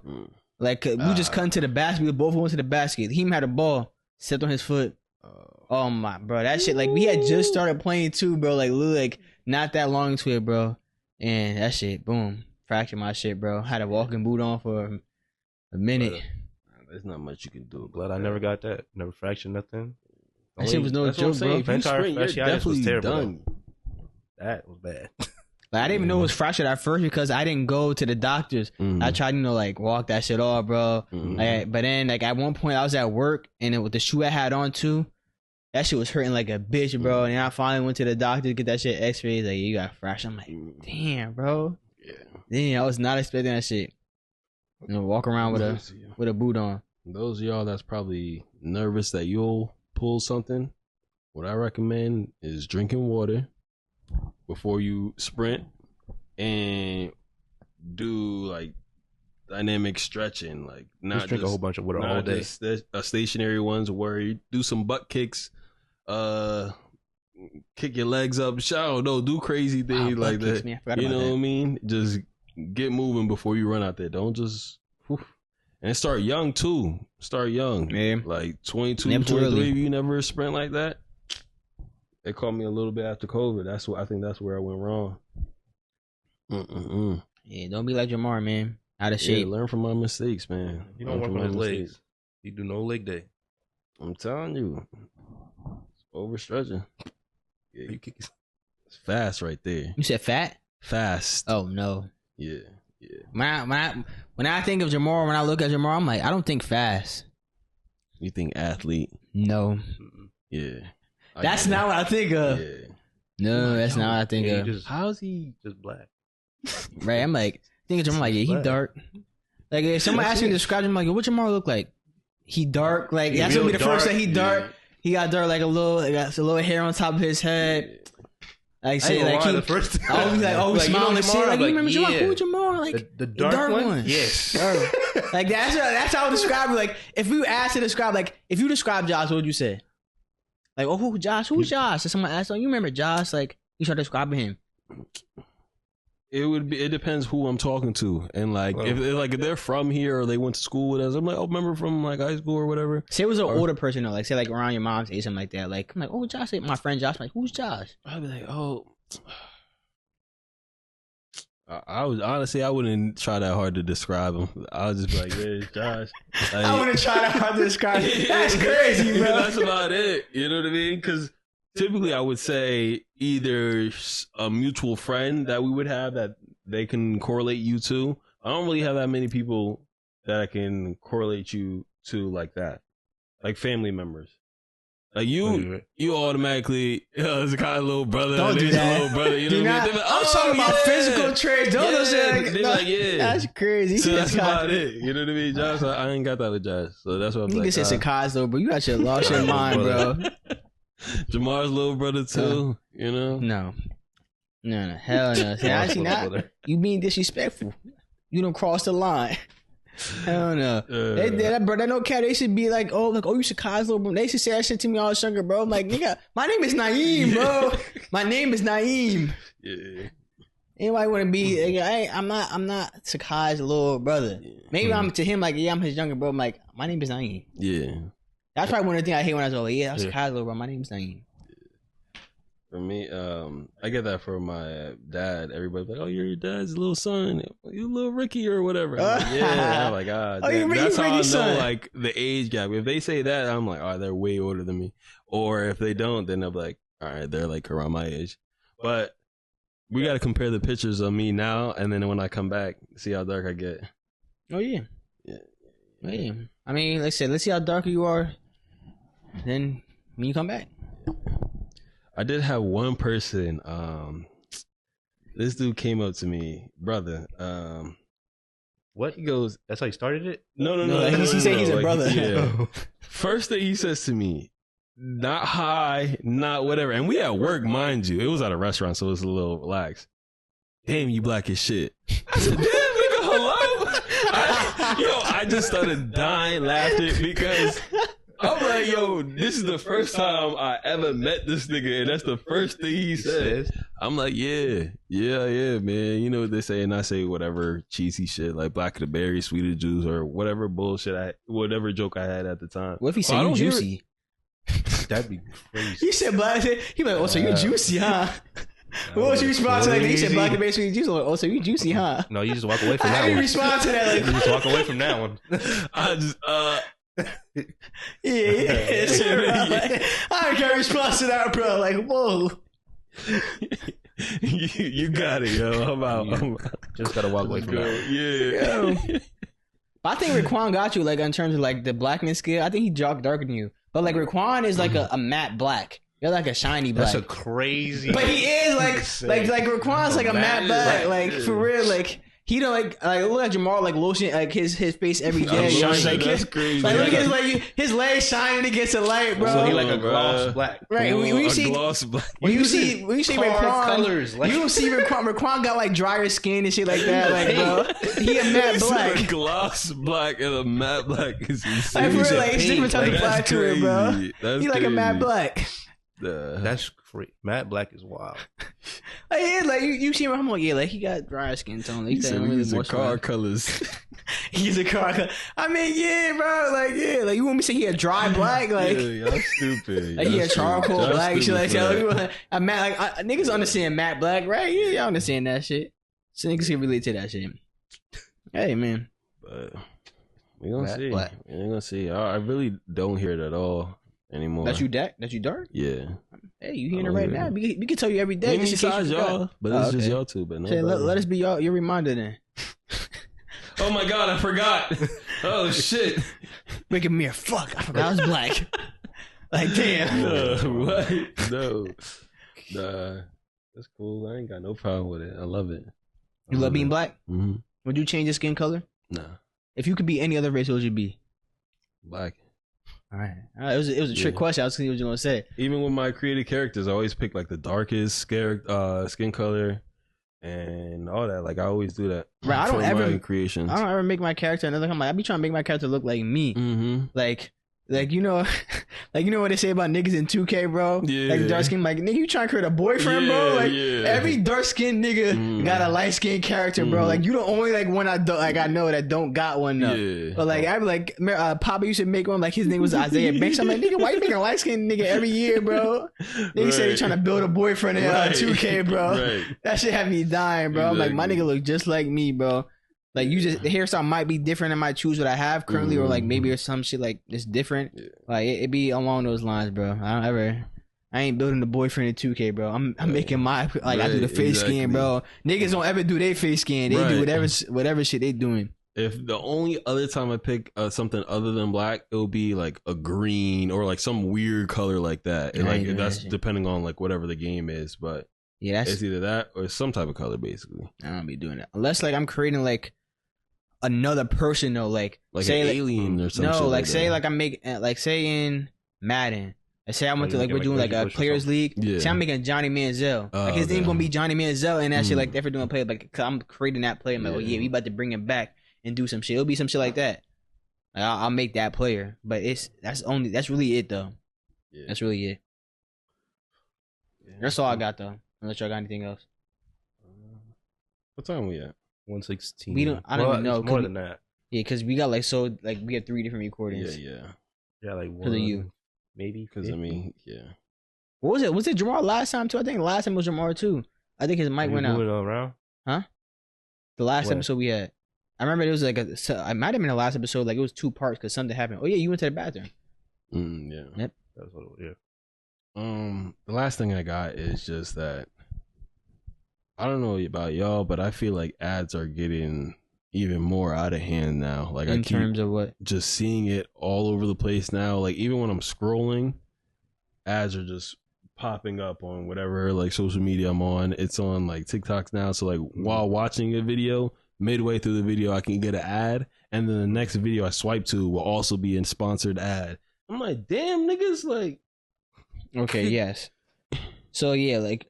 Like we just cut into the basket. We both went to the basket. He had a ball. Stepped on his foot. Oh my, bro. That shit. Like we had just started playing too, bro. Like literally, like not that long into it, bro. And that shit, boom, fractured my shit, bro. Had a walking boot on for a minute. There's not much you can do. Glad I never got that. Never fractured nothing. That shit was no That's what I'm joke, saying. bro. If you Plantar sprint, you're fasciitis was definitely terrible, done. That was bad. Like, I didn't even know it was fractured at first because I didn't go to the doctors. I tried to, like, walk that shit off, bro. Like, but then, like, at one point, I was at work, and with the shoe I had on, too, that shit was hurting like a bitch, bro. And I finally went to the doctor to get that shit x-rays. Like, you got fractured. I'm like, damn, bro. Yeah. Damn, I was not expecting that shit. You know, walk around with a boot on. Those of y'all that's probably nervous that you'll pull something, what I recommend is drinking water before you sprint and do like dynamic stretching, like not Just drink a whole bunch of water all day. Stationary ones where you do some butt kicks, kick your legs up. I don't know, do crazy things like that. You know what I mean? Just get moving before you run out there. Don't just and start young too. Start young. Yeah. Like 22, Never too 23, early. you never sprint like that. They called me a little bit after COVID. I think that's where I went wrong. Yeah, don't be like Jamar, man. Out of Yeah, shape. learn from my mistakes, man. You don't work on his legs. You do no leg day. I'm telling you, it's overstretching. Yeah, it's fast right there. You said fat? Fast. Oh no. Yeah. When I think of Jamar, when I look at Jamar, I'm like, I don't think fast. You think athlete? No. Yeah. That's not what I think of. Yeah. No, that's not what I think of. How's he just black? Right? I'm like, think of Jamar, like, yeah, he dark. Like, if someone asks me to describe him, like, what Jamar look like? He dark. Like, that's gonna be the first thing. He dark. Yeah. He got dark, like got a little hair on top of his head. Like, say, like he. The first I always like, oh, like, smiling and shit. Like, you remember Jamar? yeah. Who Jamar? Like the dark one? Yes. Like that's how I would describe it. Like, if you asked to describe, like, if you describe Josh, what would you say? Like, oh, who Josh? Who's Josh? If someone asked, oh, you remember Josh? Like, you start describing him. It depends who I'm talking to, and like if they're from here or they went to school with us, I'm like, oh, remember from like high school or whatever. Say it was an older person though, like say like around your mom's age, something like that. Like I'm like, oh, Josh, my friend Josh. I'm like, who's Josh? I'd be like, oh, I was honestly, I wouldn't try that hard to describe him. I would just be like, yeah, it's Josh. Like, I wouldn't try that hard to describe him. That's crazy, bro. That's about it. You know what I mean? Because typically I would say either a mutual friend that we would have that they can correlate you to. I don't really have that many people that I can correlate you to like that. Like family members. Like you automatically, it's a kind of little brother. Don't do that. Little brother, you know what I mean? Like, I'm talking about physical traits. They're like, yeah. That's crazy. So that's about it. You know what I mean, Josh? I ain't got that with Josh. So that's what I'm You like. can say Sakai though, bro. You got your lost your mind, bro. Jamar's little brother too, you know? No, hell no. See, actually not. You being disrespectful. You don't cross the line. Hell no. That no cat. They should be like, oh, you Sakai's little bro. They should say that shit to me all younger, bro. I'm like, nigga, my name is Naeem, bro. My name is Naeem. Yeah. Anybody want to be? Like, I'm not Sakai's little brother. Maybe I'm to him like, yeah, I'm his younger bro. I'm like, my name is Naeem. Yeah. That's probably one of the things I hate when I was like, yeah, I'm Sakai's little bro. My name is Naeem. For me, I get that from my dad. Everybody's like, "Oh, you're your dad's little son, you little Ricky or whatever." I'm like, yeah, I'm like, Oh, you that's how I know Ricky's son. like the age gap. If they say that, I'm like, "Oh, they're way older than me." Or if they don't, then I'm like, "All right, they're like around my age." But we got to compare the pictures of me now, and then when I come back, see how dark I get. Oh yeah. Yeah. Oh, yeah. I mean, like I said, let's see how darker you are. Then when you come back. I did have one person. This dude came up to me, brother. What? He goes, That's how you started it? No, he said he's a brother. Yeah. First thing he says to me, not high, not whatever. And we at work, mind you. It was at a restaurant, so it was a little relaxed. Damn, you black as shit. I said, damn, nigga, hello? I just started dying laughing because I'm like, yo, this is the first time I ever met this nigga, and that's the first thing he said. I'm like, yeah, man. You know what they say, and I say whatever cheesy shit, like black of the berry, sweet of the juice, or whatever bullshit whatever joke I had at the time. What if he said you juicy? That'd be crazy. He said black. He like, oh, so you juicy, huh? What was your response to that? He said black and berry, sweet juice. Oh, so you juicy, huh? No, you just walk away from that How one. do you respond to that? You Like, just walk away from that one. I just yeah. I can't respond to that, bro. Like, whoa. you got it, yo. I'm out. Just gotta walk away from that. Yeah. But I think Raekwon got you, like, in terms of, like, the blackness scale. I think he darker than you. But, like, Raekwon is, like, a matte black. You're, like, a shiny black. That's a crazy. But he is, like Raekwon's, like, a matte black. Like, for real, like... He don't like look at Jamal like lotion like his face every day. You know, like That's crazy. Like look at his legs shining against the light, bro. So he like a Bro. gloss black. Right. When you see gloss black. when you see Carved Raekwon, colors, like- you don't see Raekwon got like drier skin and shit like that. Like bro, he a matte black. A gloss black and a matte black is insane. Like for He's real, a like it's pink, different type like, of black to it, bro. That's He like a matte black. That's free. Matte black is wild. Like, yeah, like you see him, I'm like, yeah, like he got drier skin tone. Like, He said we use the car colors. He's a car. I mean, yeah, bro. Like, yeah, like you want me to say he a dry black, like. Yeah, y'all stupid. Like he a charcoal Y'all black, shit like stupid for that. A matte, like niggas understand matte black, right? Yeah, y'all understand that shit. So niggas can relate to that shit. Hey man, But we gonna Matte see. black. We gonna see. I really don't hear it at all anymore. that you dark? Yeah. Hey, you hearing it Oh, right yeah. now? We can tell you every day. Maybe just in case besides you forgot. y'all, but Oh, it's just okay. y'all two. But no. Say, let us be your reminder then. Oh my god, I forgot. Oh shit. Making me a fuck. I forgot I was black. Like damn. What? No. Nah. That's cool. I ain't got no problem with it. I love it. You love being black? Mm-hmm. Would you change your skin color? Nah. If you could be any other race, what would you be? Black. All right. It was a trick question. I was thinking what you were gonna say. Even with my creative characters, I always pick like the darkest skin color and all that. Like I always do that. Right, I don't for ever- my creations. I don't ever make my character another. I'm like, I be trying to make my character look like me. Mm-hmm. Like you know, like you know what they say about niggas in 2K, bro. Yeah. Like dark skin, like nigga, you trying to create a boyfriend, bro? Like yeah. every dark skinned nigga got a light skinned character, bro. Mm. Like you the only like one I don't like I know that don't got one though. Yeah. But like I be like, Papa used to make one like his name was Isaiah Banks. I'm like, nigga, why you making a light skinned nigga every year, bro? Nigga said he trying to build a boyfriend in 2K, bro. Right. That shit had me dying, bro. I'm like, my Exactly. nigga look just like me, bro. Like you just the hairstyle might be different. I might choose what I have currently, or like maybe there's some shit like it's different. Yeah. Like it be along those lines, bro. I ain't building the boyfriend in 2K, bro. I'm making my like I do the Right, face scan, bro. Niggas don't ever do their face scan. They do Right. whatever shit they doing. If the only other time I pick something other than black, it'll be like a green or like some weird color like that. And I ain't like doing that's that shit. depending on like whatever the game is, but Yeah, it's either that or some type of color basically. I don't be doing that unless like I'm creating like another person though. Like Like say an like, alien or something. no, like say like I'm making like say in Madden. Like say I went to like we're doing like a players league. Yeah. Say I'm making Johnny Manziel. Oh, Like his name okay. gonna be Johnny Manziel and that shit Mm. like if we're doing a play like cause I'm creating that player. I'm like, oh Yeah. yeah, we about to bring him back and do some shit. It'll be some shit like that. Like, I'll make that player, but that's really it though. Yeah. That's really it. That's all I got though. Unless y'all got anything else. What time we at? 116. We don't- I don't even know, It's more 'cause than that. Yeah, cause we got like we had 3 different recordings. Yeah. Yeah, like Because of you. maybe Because I mean, yeah. What was it? Was it Jamar last time too? I think last time was Jamar too. I think his mic went out. Around? Huh? The last What? episode we had. I remember it was like I might have been the last episode. Like it was 2 parts because something happened. Oh yeah, you went to the bathroom. Yeah. Yep. That's what. Yeah. The last thing I got is just that I don't know about y'all, but I feel like ads are getting even more out of hand now. Like In I keep terms of what? just seeing it all over the place now. Like even when I'm scrolling, ads are just popping up on whatever like social media I'm on. It's on like TikToks now. So like while watching a video, midway through the video, I can get an ad, and then the next video I swipe to will also be a sponsored ad. I'm like, damn, niggas, like. Okay, yes. So yeah, like,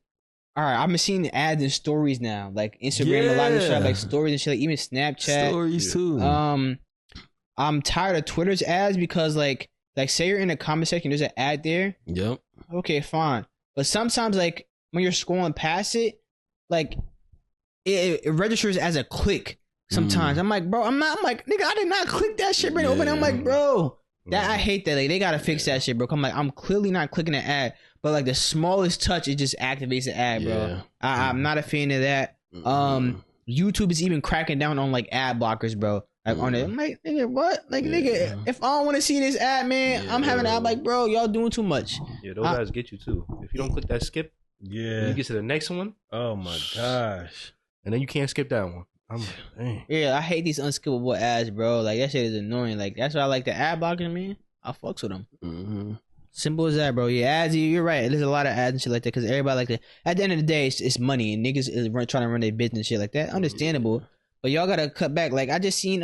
all right, I've been seeing ads and stories now, like Instagram, a lot of shit, like stories and shit, like even Snapchat. Stories too. I'm tired of Twitter's ads because like say you're in the comment section, there's an ad there. Yep. Okay, fine. But sometimes like when you're scrolling past it, like it registers as a click. Sometimes I'm like, bro, I'm like, nigga, I did not click that shit, bro. Open. I'm like, bro. That I hate that. Like they gotta fix that shit, bro. I'm like, I'm clearly not clicking an ad, but like the smallest touch, it just activates the ad, bro. Yeah. I'm not a fan of that. YouTube is even cracking down on like ad blockers, bro. Like on it, I'm like, nigga, what? Like, nigga, if I don't want to see this ad, man, I'm having an ad. Like, bro, y'all doing too much. Yeah, those guys get you too. If you don't click that skip, Yeah. you get to the next one. Oh my gosh. And then you can't skip that one. I'm like, dang. Yeah, I hate these unskippable ads, bro. Like that shit is annoying. Like that's why I like the ad blockers, man. I fucks with them. Mm-hmm. Simple as that, bro. Yeah, ads. You're right. There's a lot of ads and shit like that because everybody like that. At the end of the day, it's money and niggas is trying to run their business and shit like that. Understandable, but y'all gotta cut back. Like I just seen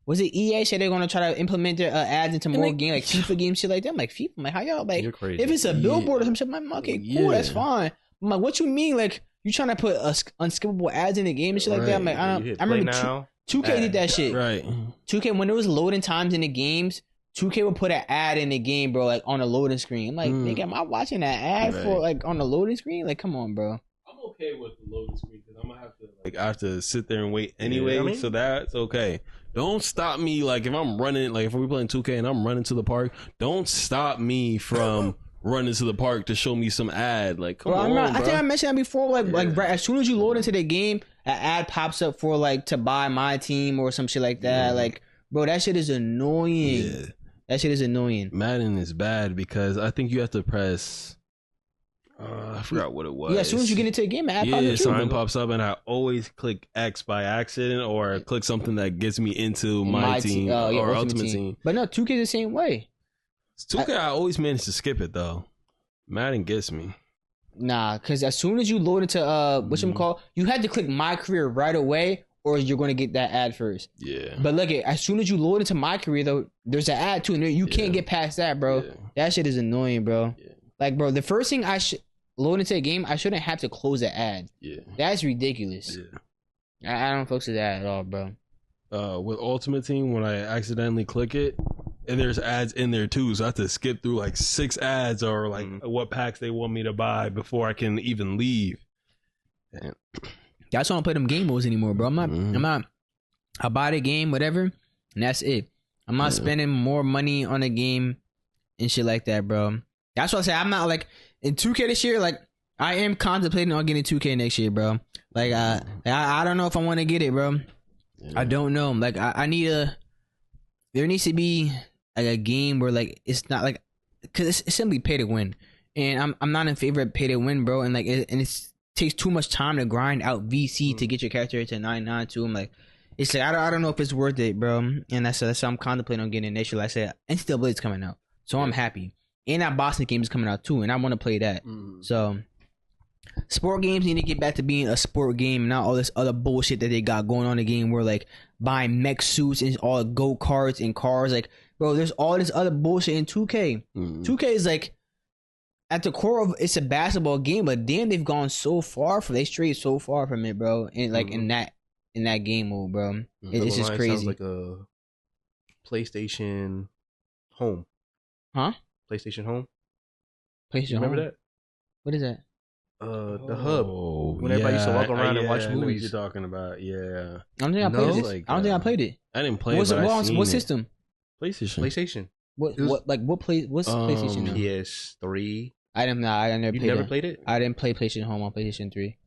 was it EA said they're gonna try to implement their ads into more games like FIFA games, shit like that. I'm like FIFA, I'm like how y'all like? You're crazy. If it's a billboard or some shit, I'm like okay, cool, that's fine. I'm like, what you mean? Like you trying to put unskippable ads in the game and shit like that? I'm like, I remember 2K did that shit. Right. 2K when there was loading times in the games. 2K would put an ad in the game, bro, like on the loading screen. I'm like, nigga, am I watching that ad for like on the loading screen? Like, come on, bro. I'm okay with the loading screen because I'm gonna have to like I have to sit there and wait anyway. So that's okay. Don't stop me like if I'm running like if we're playing 2K and I'm running to the park. Don't stop me from running to the park to show me some ad. Like, come on, bro. I think I mentioned that before. Like right, as soon as you load into the game, an ad pops up for like to buy my team or some shit like that. Like, bro, that shit is annoying. Yeah. That shit is annoying. Madden is bad because I think you have to press. I forgot what it was. Yeah, as soon as you get into a game, an ad pops up. Something pops up, and I always click X by accident or click something that gets me into my team or Ultimate Team. But no, 2K is the same way. 2K, I always manage to skip it though. Madden gets me. Nah, because as soon as you load into whatchamacallit, you had to click My Career right away, or you're going to get that ad first. Yeah. But look, as soon as you load into My Career, though, there's an ad too, and you can't get past that, bro. Yeah. That shit is annoying, bro. Yeah. Like, bro, the first thing I should load into a game, I shouldn't have to close the ad. Yeah. That's ridiculous. Yeah. I don't fucks with that at all, bro. With Ultimate Team, when I accidentally click it, and there's ads in there too, so I have to skip through like 6 ads or like what packs they want me to buy before I can even leave. Damn. That's why I don't play them game modes anymore, bro. I buy the game, whatever, and that's it. I'm not spending more money on a game and shit like that, bro. That's what I say. I'm not like in 2K this year. Like I am contemplating on getting 2K next year, bro. Like I don't know if I want to get it, bro. Yeah. I don't know. Like I need there needs to be like a game where like it's not like because it's simply pay to win, and I'm not in favor of pay to win, bro. And like it takes too much time to grind out VC to get your character to 99 too. I'm like, it's like I don't know if it's worth it, bro. And that's why I'm contemplating on getting it next year. Like I said, NCAA is coming out, so I'm happy. And that Boston game is coming out too, and I want to play that. So sport games need to get back to being a sport game, not all this other bullshit that they got going on in the game where like buying mech suits and all go karts and cars. Like, bro, there's all this other bullshit in 2K. 2K is like at the core of it's a basketball game, but damn, they've gone so far they strayed so far from it, bro. And like in that game mode, bro, it's just crazy. Sounds like a PlayStation Home, huh? PlayStation Home. PlayStation. Remember that? What is that? The hub. When everybody used to walk around and watch movies. You're talking about, yeah. I don't think I played this. Like, I don't think I played it. I didn't play it. What system? PlayStation. PlayStation. What's PlayStation now? PS3, I didn't. Nah, I never You played. never it. played it? I didn't play PlayStation Home on PlayStation 3.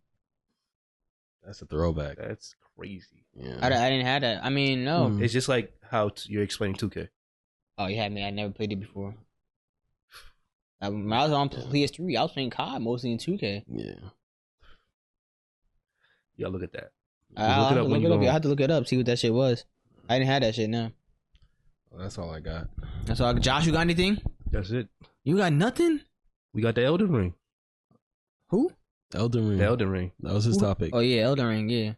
That's a throwback. That's crazy. Yeah. I didn't have that. I mean, no. Mm. It's just like how you're explaining 2K. Oh, you had me. I never played it before. When I was on PS3, I was playing COD mostly in 2K. Yeah. Y'all look at that. I had to look it up, see what that shit was. I didn't have that shit now. Well, that's all I got. That's all. Josh, you got anything? That's it. You got nothing? We got the Elden Ring. Who? Elden Ring. The Elden Ring. That was his topic. Oh yeah, Elden Ring. Yeah,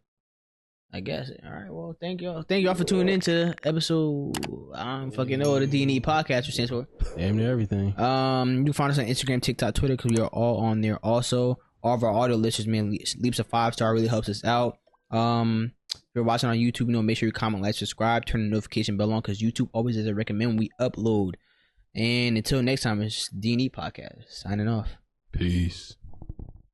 I guess. All right. Well, thank y'all for tuning in to episode. I don't fucking know what the D&E podcast stands for. Damn near everything. You can find us on Instagram, TikTok, Twitter, because we are all on there. Also, all of our audio listeners, man, leaves a 5-star really helps us out. If you're watching on YouTube, make sure you comment, like, subscribe, turn the notification bell on, because YouTube always does recommend when we upload. And until next time, it's D&E podcast signing off. Peace.